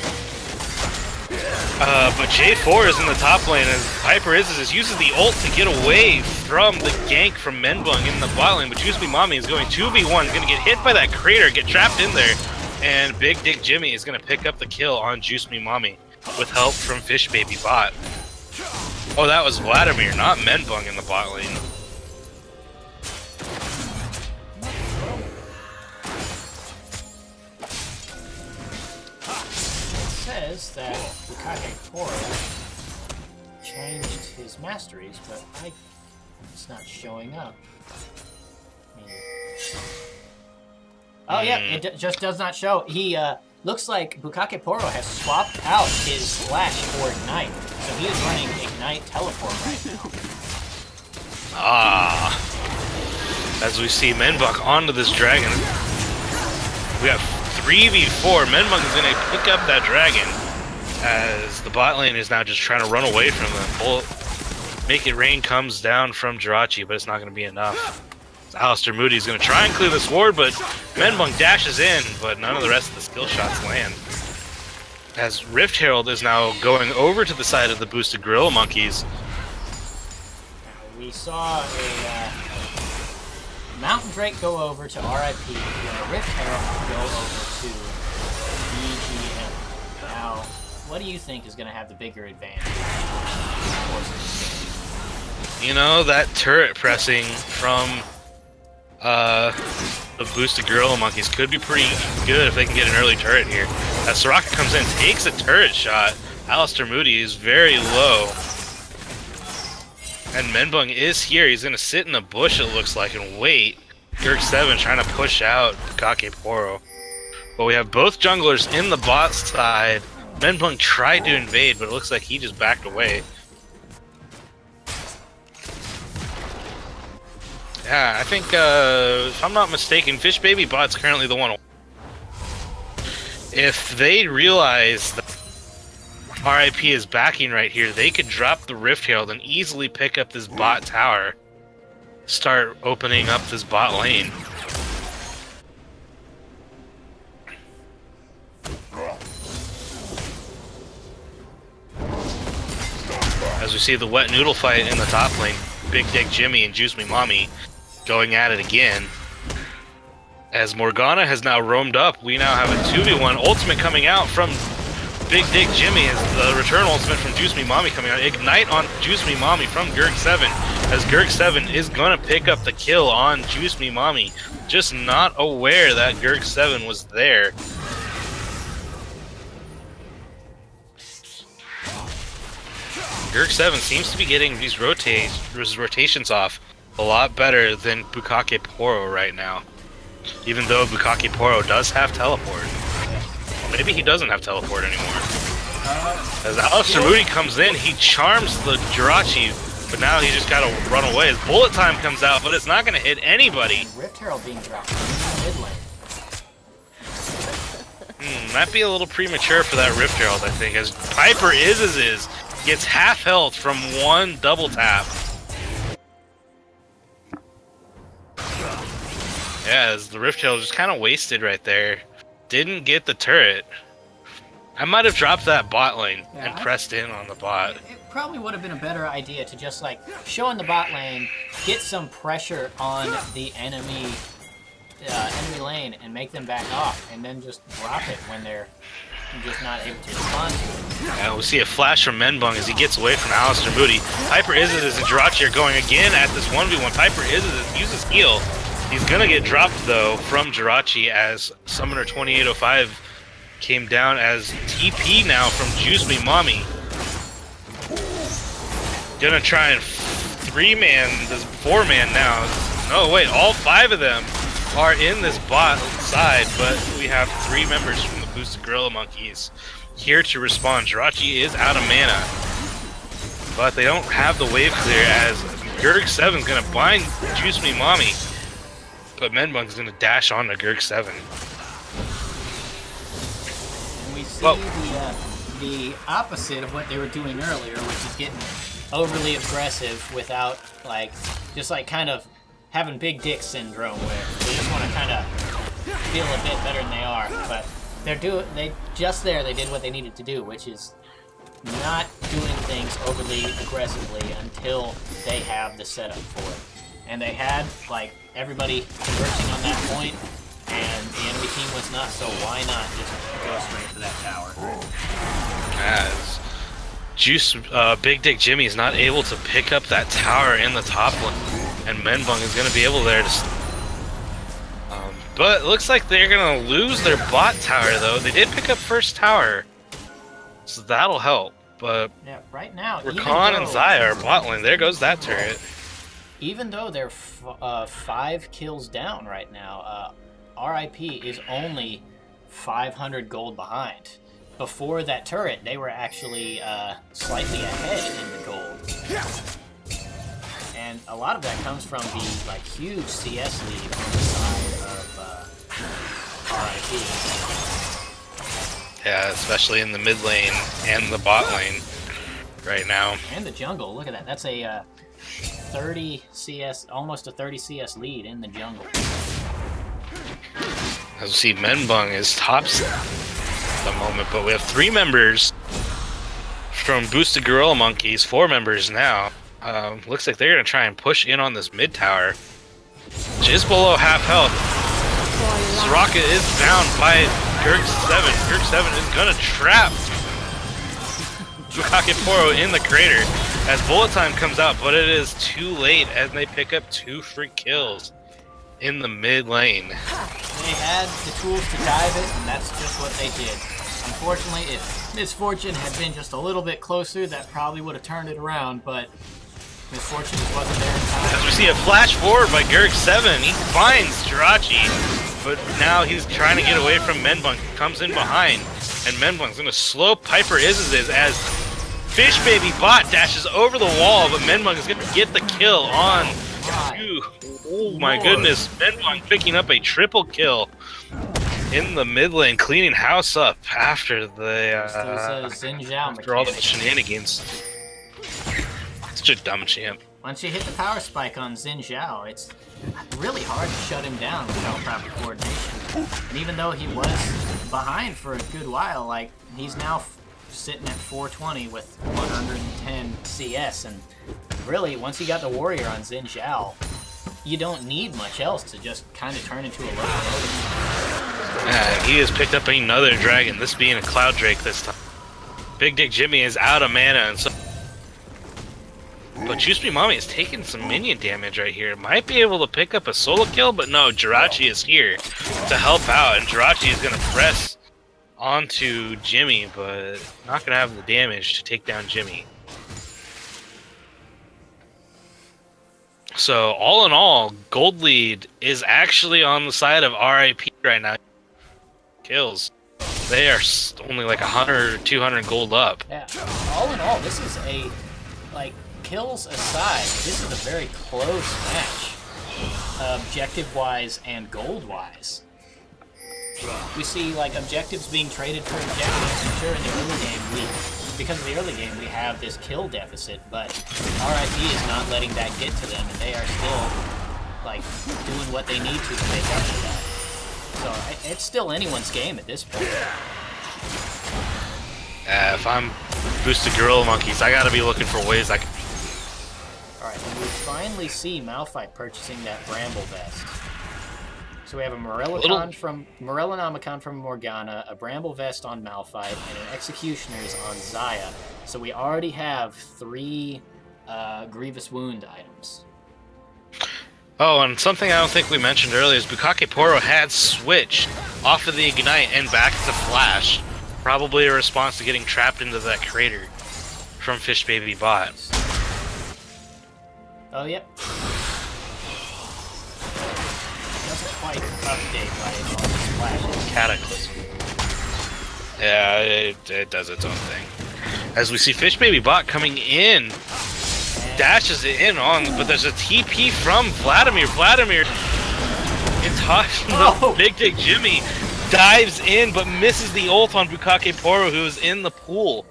But J4 is in the top lane, as Piper uses the ult to get away from the gank from Menbung in the bot lane, but Juice Me Mommy is going 2v1, going to get hit by that crater, get trapped in there, and Big Dick Jimmy is going to pick up the kill on Juice Me Mommy with help from Fish Baby Bot. Oh, that was Vladimir, not Menbung in the bot lane. It says that Bukake Poro changed his masteries, but it's not showing up. Oh yeah, it just does not show. He looks like Bukake Poro has swapped out his slash for Ignite, so he is running Ignite Teleport right now. As we see Menbung onto this dragon. We have 3v4. Menbung is going to pick up that dragon, as the bot lane is now just trying to run away from them. Make It Rain comes down from Jirachi, but it's not going to be enough. Alistair Moody is going to try and clear this ward, but Menbung dashes in, but none of the rest of the skill shots land. As Rift Herald is now going over to the side of the boosted Gorilla Monkeys. We saw a Mountain Drake go over to RIP, and a Rift Herald go over to BGM. Now, what do you think is going to have the bigger advantage? You know, that turret pressing from the boosted Gorilla Monkeys could be pretty good if they can get an early turret here. As Soraka comes in, takes a turret shot. Alistair Moody is very low. And Menbung is here. He's going to sit in a bush, it looks like, and wait. Gurk7 trying to push out Bukake Poro. But we have both junglers in the bot side. Menbung tried to invade, but it looks like he just backed away. Yeah, I think, if I'm not mistaken, Fish Baby Bot's currently the one. If they realize that RIP is backing right here, they could drop the Rift Herald and easily pick up this bot tower. Start opening up this bot lane. As we see the wet noodle fight in the top lane, Big Dick Jimmy and Juice Me Mommy going at it again. As Morgana has now roamed up, we now have a 2v1 ultimate coming out from Big Dick Jimmy, as the return ultimate from Juice Me Mommy coming out. Ignite on Juice Me Mommy from Gurk7, as Gurk7 is gonna pick up the kill on Juice Me Mommy, just not aware that Gurk7 was there. Gurk7 seems to be getting these rotations off a lot better than Bukake Poro right now. Even though Bukake Poro does have teleport. Well, maybe he doesn't have teleport anymore. As Alistair Moody comes in, he charms the Jirachi, but now he's just gotta run away. His bullet time comes out, but it's not gonna hit anybody. Rift Herald being dropped in the mid lane. Might be a little premature for that Rift Herald, I think, as Piper gets half health from one double tap. Yeah, the Rift Tail just kind of wasted right there. Didn't get the turret. I might have dropped that bot lane and pressed in on the bot. It probably would have been a better idea to just like show in the bot lane, get some pressure on the enemy lane, and make them back off, and then just drop it when they're just not able to respond to it. And we'll see a flash from Menbung as he gets away from Alistair Moody. Piper Isis and Jirachi are going again at this 1v1. Piper Isis uses heal. He's gonna get dropped though from Jirachi as Summoner 2805 came down as TP now from Juice Me Mommy. Gonna try and 3-man, this 4-man now. No, wait, all 5 of them are in this bot side, but we have 3 members from the Boosted Gorilla Monkeys here to respond. Jirachi is out of mana, but they don't have the wave clear as Gurg7's gonna bind Juice Me Mommy, but Menbung's gonna dash on to Gurg7. We see the opposite of what they were doing earlier, which is getting overly aggressive without just kind of having big dick syndrome, where they just want to kind of feel a bit better than they are. But they did what they needed to do, which is not doing things overly aggressively until they have the setup for it. And they had everybody converging on that point, and the enemy team was not, so why not just go straight for that tower? As Big Dick Jimmy is not able to pick up that tower in the top lane, and Menbung is going to be able there to... but it looks like they're going to lose their bot tower, though. They did pick up first tower, so that'll help. But yeah, right now, Rakan and Zaya are bot lane. There goes that turret. Even though they're 5 kills down right now, RIP is only 500 gold behind. Before that turret, they were actually slightly ahead in the gold. And a lot of that comes from the huge CS lead on the side of RIP. Yeah, especially in the mid lane and the bot lane right now. And the jungle, look at that. That's a 30 CS, almost a 30 CS lead in the jungle. As we see, Menbung is tops at the moment, but we have 3 members from Boosted Gorilla Monkeys, 4 members now. Looks like they're going to try and push in on this mid tower, which is below half health. Soraka is bound by Gurg7. Gurg7 is going to trap Kakeporo in the crater as bullet time comes out, but it is too late as they pick up 2 free kills in the mid lane. They had the tools to dive it, and that's just what they did. Unfortunately, if Misfortune had been just a little bit closer, that probably would have turned it around, but Misfortune just wasn't there in time. As we see a flash forward by Gurg7, he finds Jirachi, but now he's trying to get away from Menbung. He comes in behind, and Menbung's going to slow Piper Isis as Fish Baby Bot dashes over the wall, but Menbung is going to get the kill on oh my goodness, Menbung picking up a triple kill in the mid lane, cleaning house up after the after all the shenanigans. Such a dumb champ. Once you hit the power spike on Xin Zhao, it's really hard to shut him down without proper coordination. And even though he was behind for a good while, he's now sitting at 420 with 110 CS, and really, once you got the warrior on Xin Zhao, you don't need much else to just kind of turn into a locomotive. He has picked up another dragon, this being a Cloud Drake this time. Big Dick Jimmy is out of mana, and so... but Juice Me Mommy is taking some minion damage right here. Might be able to pick up a solo kill, but no, Jirachi is here to help out, and Jirachi is going to press onto Jimmy, but not going to have the damage to take down Jimmy. So, all in all, gold lead is actually on the side of RIP right now. Kills. They are only 100 or 200 gold up. Yeah, all in all, this is a, kills aside, this is a very close match, objective-wise and gold-wise. We see, objectives being traded for objectives, and sure, in the early game, because of the early game, we have this kill deficit, but RIP is not letting that get to them, and they are still like doing what they need to make up for that. So it's still anyone's game at this point. If I'm boosted Gorilla Monkeys, I gotta be looking for ways I can. Alright, and we finally see Malphite purchasing that Bramble Vest. So we have a Morellonomicon from Morgana, a Bramble Vest on Malphite, and an Executioner's on Xayah. So we already have 3 Grievous Wound items. Oh, and something I don't think we mentioned earlier is Bukake Poro had switched off of the Ignite and back to Flash. Probably a response to getting trapped into that crater from Fish Baby Bot. Oh, yep. Doesn't quite update right on Splash. Cataclysm. Yeah, it does its own thing. As we see Fish Baby Bot coming in, dashes it in on, but there's a TP from Vladimir. Vladimir, in touch the Big Dick Jimmy, dives in but misses the ult on Bukake Poro, who is in the pool.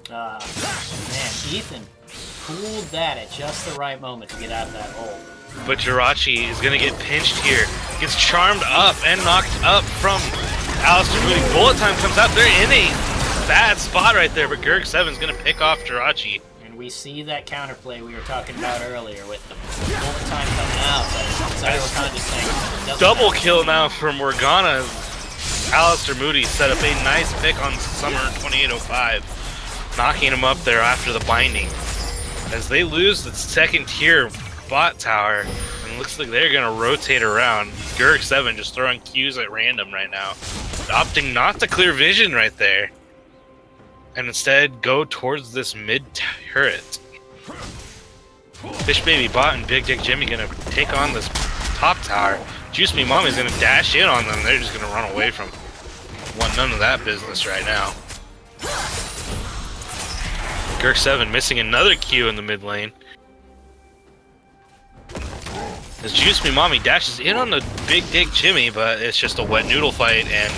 Man, Ethan pulled that at just the right moment to get out of that hole. But Jirachi is going to get pinched here. Gets charmed up and knocked up from Alistair Moody. Bullet time comes out. They're in a bad spot right there, but Gerg7 is going to pick off Jirachi. And we see that counterplay we were talking about earlier with the bullet time coming out, but Zyrokan just saying double kill now for Morgana. Alistair Moody set up a nice pick on Summer 2805, knocking him up there after the binding. As they lose the second tier bot tower, and looks like they're going to rotate around. Gerg7 just throwing Qs at random right now, opting not to clear vision right there, and instead go towards this mid turret. Fish Baby Bot and Big Dick Jimmy going to take on this top tower. Juice Me Mommy's going to dash in on them. They're just going to run away from want none of that business right now. Gerg7 missing another Q in the mid lane. As Juice Me Mommy dashes in on the Big Dick Jimmy, but it's just a wet noodle fight, and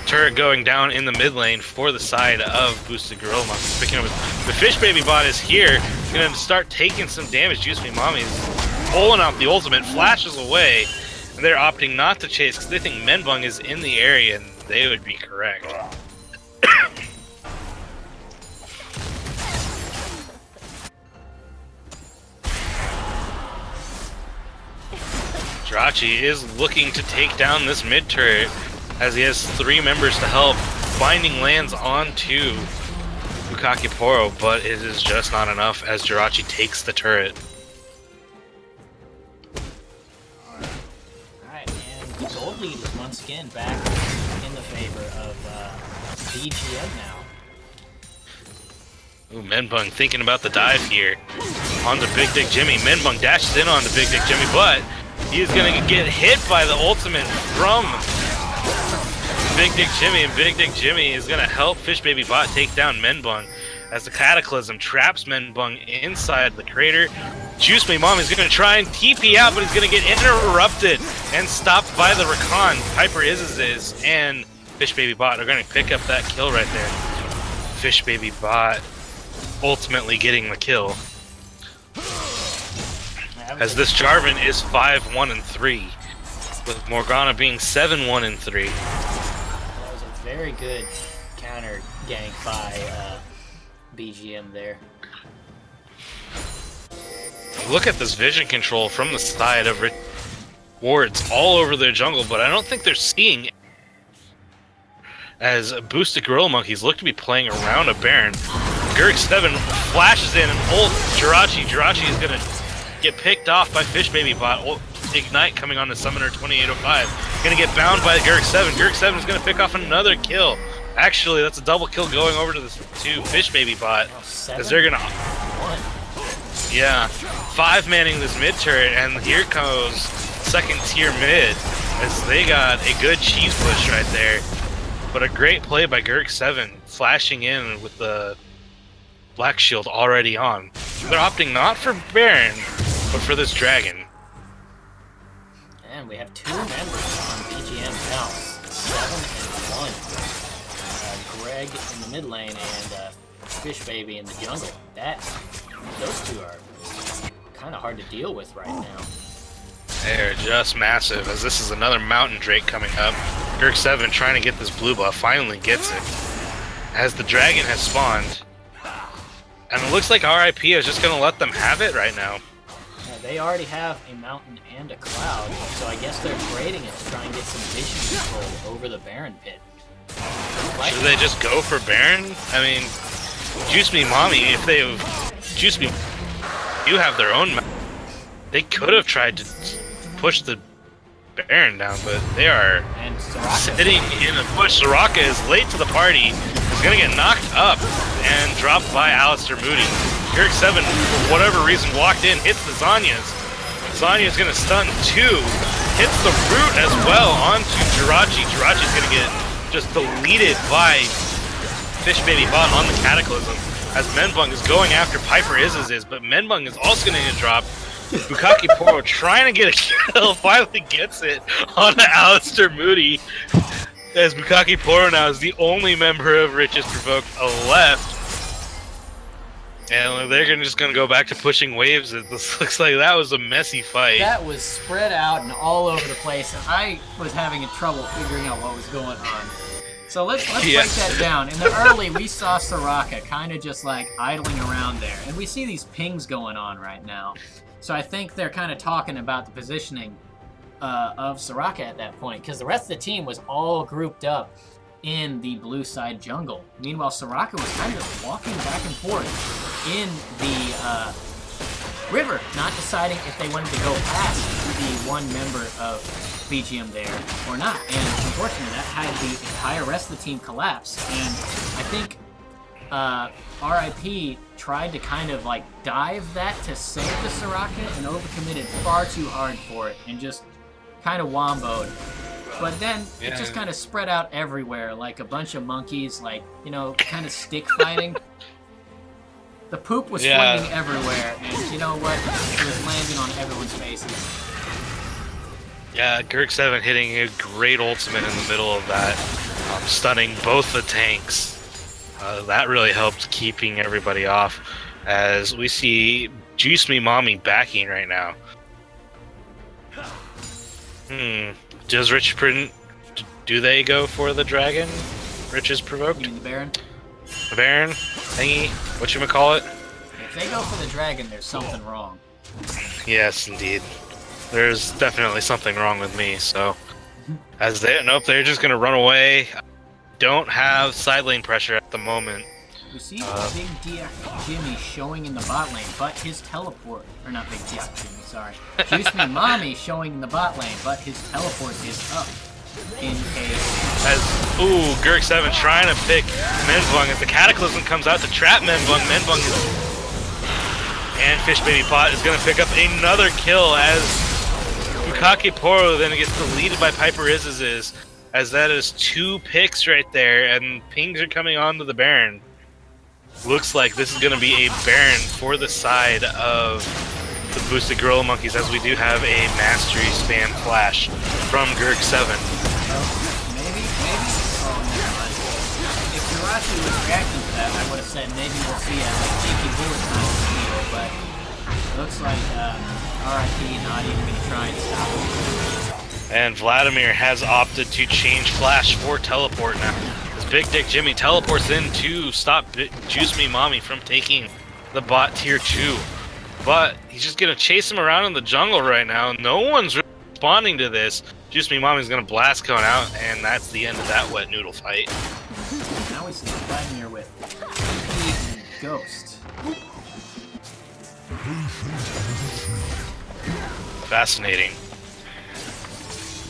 turret going down in the mid lane for the side of Boosted Gorilla Monkey. Picking up the Fish Baby Bot is here, gonna start taking some damage. Juice Me Mommy's pulling out the ultimate, flashes away, and they're opting not to chase because they think Menbung is in the area, and they would be correct. Jirachi is looking to take down this mid turret as he has 3 members to help. Binding lands onto Bukake Poro, but it is just not enough as Jirachi takes the turret. Alright, and the gold lead is once again back in the favor of BGM now. Ooh, Menbung thinking about the dive here onto Big Dick Jimmy. Menbung dashes in onto Big Dick Jimmy, but he's going to get hit by the ultimate from Big Dick Jimmy, and Big Dick Jimmy is going to help Fish Baby Bot take down Menbung as the Cataclysm traps Menbung inside the crater. Juice Me Mom is going to try and TP out, but he's going to get interrupted and stopped by the Rakan. Piper is, and Fish Baby Bot are going to pick up that kill right there. Fish Baby Bot ultimately getting the kill. As this Jarvan is 5-1-3, with Morgana being 7-1-3. That was a very good counter gank by BGM there. Look at this vision control from the side of wards all over their jungle, but I don't think they're seeing it. As Boosted Gorilla Monkeys look to be playing around a Baron. Gerg7 flashes in and ult Jirachi. Jirachi is going to get picked off by Fish Baby Bot. Ignite coming on to Summoner 2805. Gonna get bound by Gerg7. Gerg7 is gonna pick off another kill. Actually, that's a double kill going over to the Fish Baby Bot. As they're gonna... Yeah. 5-manning this mid turret, and here goes second tier mid. As they got a good cheese push right there. But a great play by Gerg7, flashing in with the Black Shield already on. They're opting not for Baron, but for this dragon. And we have 2 members on BGM now. 7 and 1. Greg in the mid lane and Fish Baby in the jungle. Those 2 are kind of hard to deal with right now. They're just massive, as this is another Mountain Drake coming up. Girk7 trying to get this blue buff, finally gets it. As the dragon has spawned. And it looks like RIP is just going to let them have it right now. Yeah, they already have a mountain and a cloud, so I guess they're trading it to try and get some vision control over the Baron pit. Should they just go for Baron? I mean, Juice Me Mommy, if they Juice Me, you have their own map. They could have tried to push the Baron down, but they are and sitting in a push. Soraka is late to the party. Is going to get knocked up and dropped by Alistair Moody. Girk7, for whatever reason, walked in, hits the Zanya's. Zanya's going to stun 2. Hits the root as well onto Jirachi. Jirachi's going to get just deleted by Fish Baby Bot on the Cataclysm. As Menbung is going after Piper Iz's, but Menbung is also going to get dropped. Bukaki Poro trying to get a kill, finally gets it on Alistair Moody. As Bukaki Poro now is the only member of Riches Provoked left. And they're just going to go back to pushing waves. This looks like that was a messy fight. That was spread out and all over the place, and I was having trouble figuring out what was going on. So let's break that down. In the early, we saw Soraka kind of just like idling around there, and we see these pings going on right now. So I think they're kind of talking about the positioning of Soraka at that point, because the rest of the team was all grouped up in the blue side jungle. Meanwhile, Soraka was kind of walking back and forth in the river, not deciding if they wanted to go past the one member of BGM there or not. And unfortunately, that had the entire rest of the team collapse. And I think RIP tried to kind of like dive that to save the Soraka and overcommitted far too hard for it and just kind of womboed. But then it just kind of spread out everywhere like a bunch of monkeys, like, you know, kind of stick fighting. The poop was flaming everywhere, and you know what? It was landing on everyone's faces. Yeah, Girk7 hitting a great ultimate in the middle of that, stunning both the tanks. That really helped keeping everybody off, as we see Juice Me Mommy backing right now. Does Rich Print, do they go for the dragon? Rich is provoked? You mean the Baron? The Baron? Thingy? Whatchamacallit? If they go for the dragon, there's something wrong. Yes, indeed. There's definitely something wrong with me, so... As they... Nope, they're just gonna run away. Don't have side lane pressure at the moment. We see Big Diak Jimmy showing in the bot lane, but his teleport... Or not Big Diak Jimmy, sorry. Juice Me Mommy showing in the bot lane, but his teleport is up. In case... As, Girk7 trying to pick Menbung as the Cataclysm comes out to trap Menbung. Menbung is... And Fish Baby Pot is going to pick up another kill as Bukaki Poro then gets deleted by Piper Iz's, as that is 2 picks right there, and pings are coming onto the Baron. Looks like this is going to be a Baron for the side of the boosted Gorilla Monkeys, as we do have a Mastery spam flash from Girk7. Maybe? Oh, never mind. If Jirachi was reacting to that, I would have said maybe we'll see a cheeky bullet time video, but it looks like RIP not even going to try and stop him. And Vladimir has opted to change Flash for Teleport now. As Big Dick Jimmy teleports in to stop Juice Me Mommy from taking the bot tier 2. But he's just going to chase him around in the jungle right now. No one's responding to this. Juice Me Mommy's going to blast Cone out, and that's the end of that wet noodle fight. Now we see Vladimir with Heat and Ghost. Fascinating.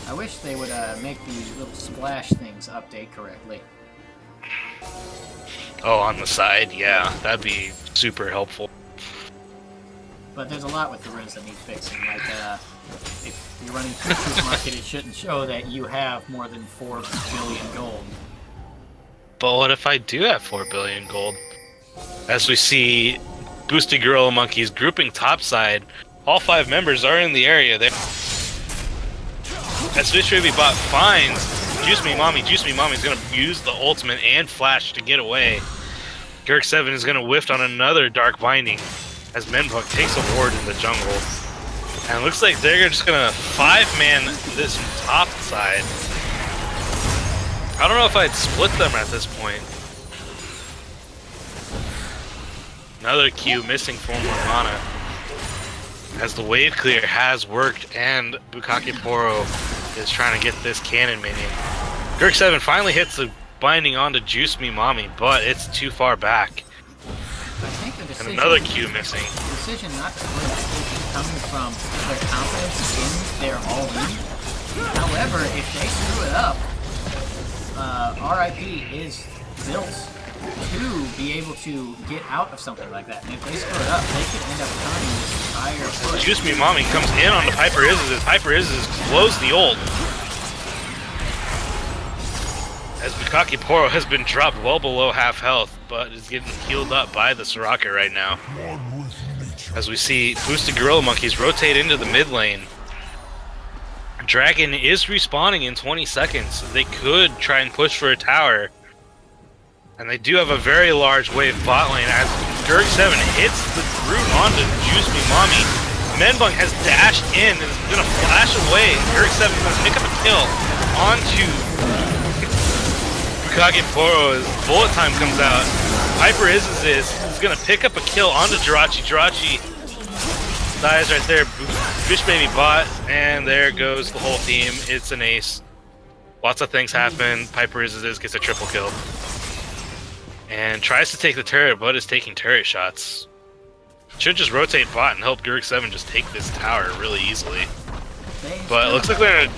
I wish they would make the little splash things update correctly. Oh, on the side? Yeah, that'd be super helpful. But there's a lot with the runes that need fixing. Like, if you're running futures market, it shouldn't show that you have more than 4 billion gold. But what if I do have 4 billion gold? As we see Boosted Gorilla Monkeys grouping topside, all 5 members are in the area there. As Fish Baby Bot finds Juice Me Mommy's going to use the ultimate and flash to get away. Girk7 is going to whiff on another Dark Binding. as Menbug takes a ward in the jungle. And it looks like they're just gonna 5-man this top side. I don't know if I'd split them at this point. Another Q missing for Morgana. As the wave clear has worked and Bukake Poro is trying to get this cannon minion. Gurk7 finally hits the binding onto Juice Me Mommy, but it's too far back. I think the decision, And another Q missing. the decision not to split is coming from their confidence in their all-in. However, if they screw it up, RIP is built to be able to get out of something like that. And if they screw it up, they could end up turning this entire push. Juice Me Mommy comes in on the Piper Izzes. Piper Izzes blows the ult. As Bukake Poro has been dropped well below half health, but is getting healed up by the Soraka right now. As we see boosted Gorilla Monkeys rotate into the mid lane. Dragon is respawning in 20 seconds. They could try and push for a tower. And they do have a very large wave bot lane as Gurk7 hits the root onto Juice Me Mommy. Menbung has dashed in and is going to flash away. Gurk7 is going to pick up a kill onto Bukake Poro as bullet time comes out. Piper is going to pick up a kill onto Jirachi. Jirachi dies right there. Fish Baby bot, and there goes the whole team. It's an ace. Lots of things happen. Piper is gets a triple kill. And tries to take the turret, but is taking turret shots. Should just rotate bot and help Gurk7 just take this tower really easily. But it looks like they're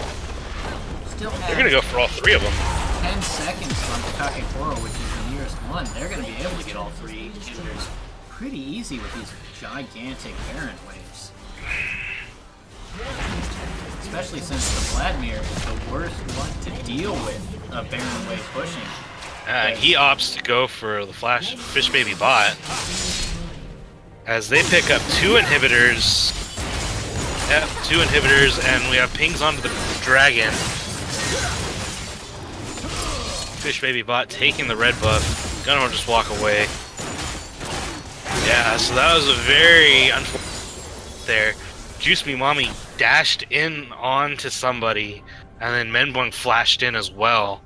gonna go for all three of them. 10 seconds on Bukake Poro, which is the nearest one. They're going to be able to get all three inhibitors pretty easy with these gigantic Baron waves. Especially since the Vladimir is the worst one to deal with a Baron wave pushing. He opts to go for the flash Fish Baby bot. As they pick up two inhibitors. Yep, two inhibitors, and we have pings onto the dragon. Fish Baby bot taking the red buff. Gonna just walk away. Yeah, so that was a very unfortunate there. Juice Me Mommy dashed in onto somebody, and then Menbung flashed in as well.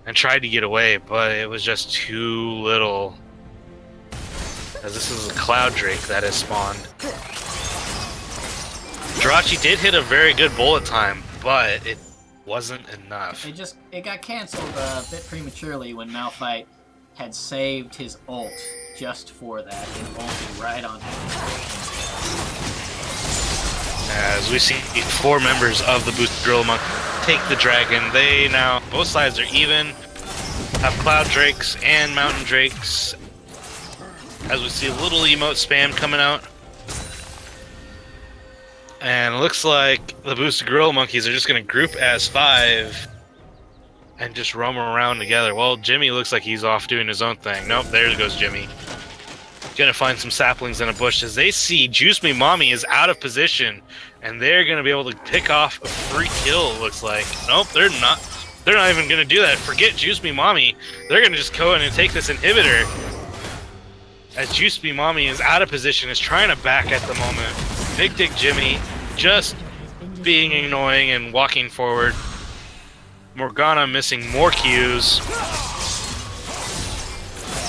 And tried to get away, but it was just too little. As this is a Cloud Drake that has spawned. Jirachi did hit a very good bullet time, but it wasn't enough. It got canceled a bit prematurely when Malphite had saved his ult just for that and ulted right on him. As we see 4 members of the boosted Gorilla Monk take the dragon. They now, both sides are even. Have Cloud Drakes and Mountain Drakes. As we see a little emote spam coming out. And it looks like the boosted Gorilla Monkeys are just going to group as 5 and just roam around together. Well, Jimmy looks like he's off doing his own thing. Nope, there goes Jimmy. Gonna find some saplings in a bush as they see Juice Me Mommy is out of position, and they're gonna be able to pick off a free kill. It looks like. Nope, they're not. They're not even gonna do that. Forget Juice Me Mommy. They're gonna just go in and take this inhibitor. As Juice Me Mommy is out of position, is trying to back at the moment. Big Dick Jimmy just being annoying and walking forward. Morgana missing more Qs.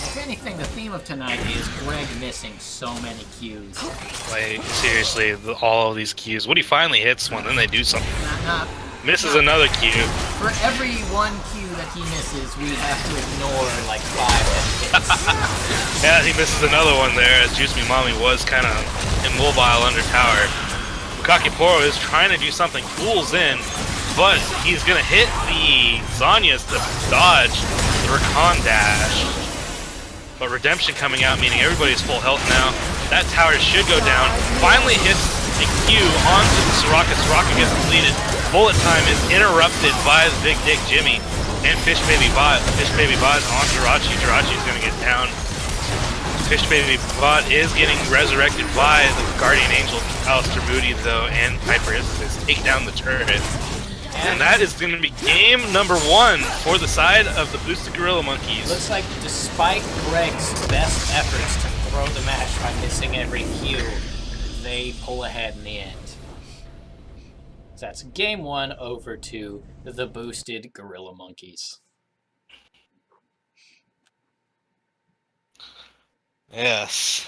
If anything, the theme of tonight is Greg missing so many Qs. Like, seriously, all of these Qs. What he finally hits one, then they do something. Misses not. another Q. For every one Q that he misses, we have to ignore like 5 hits. Yeah, he misses another one there as Juice Me Mommy was kind of immobile under tower. Bukake Poro is trying to do something, pulls in, but he's going to hit the Zanya's to dodge the Rakan dash. But Redemption coming out, meaning everybody's full health now. That tower should go down. Finally hits a Q onto the Soraka. Soraka gets deleted. Bullet time is interrupted by the Big Dick Jimmy and Fish Baby Bot. Fish Baby Bot on Jirachi. Jirachi's going to get down. Fish Baby Bot is getting resurrected by the Guardian Angel, Alistair Moody, though, and Piper is take down the turret. And that is going to be game number 1 for the side of the boosted Gorilla Monkeys. Looks like despite Greg's best efforts to throw the match by missing every cue, they pull ahead in the end. So that's game 1 over to the boosted Gorilla Monkeys. Yes.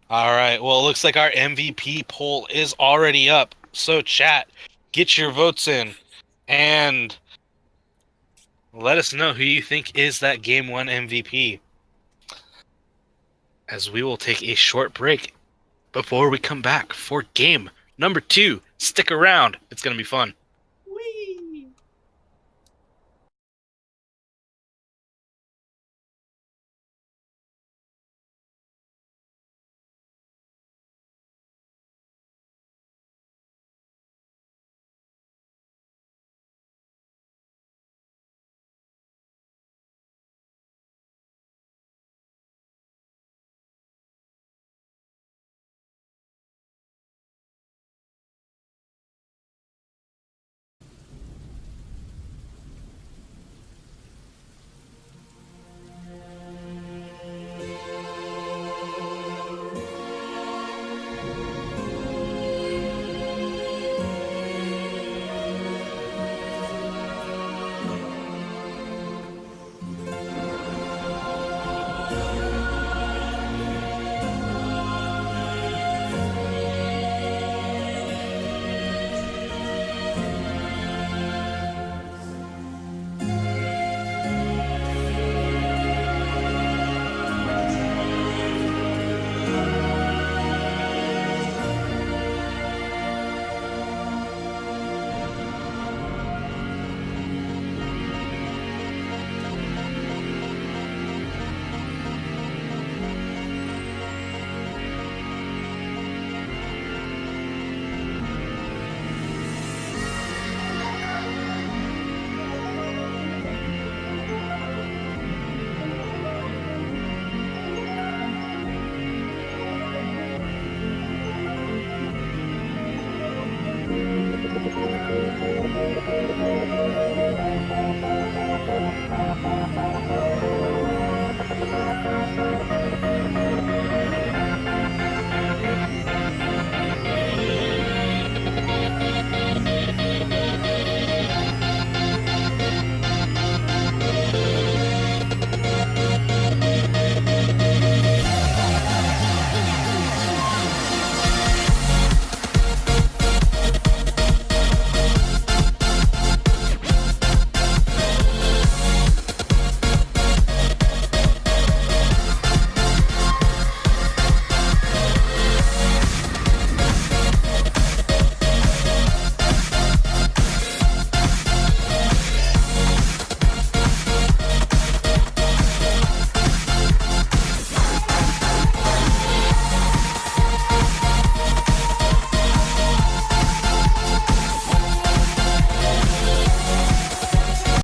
All right. Well, it looks like our MVP poll is already up. So, chat, get your votes in and let us know who you think is that Game 1 MVP. As we will take a short break before we come back for game number 2. Stick around. It's going to be fun.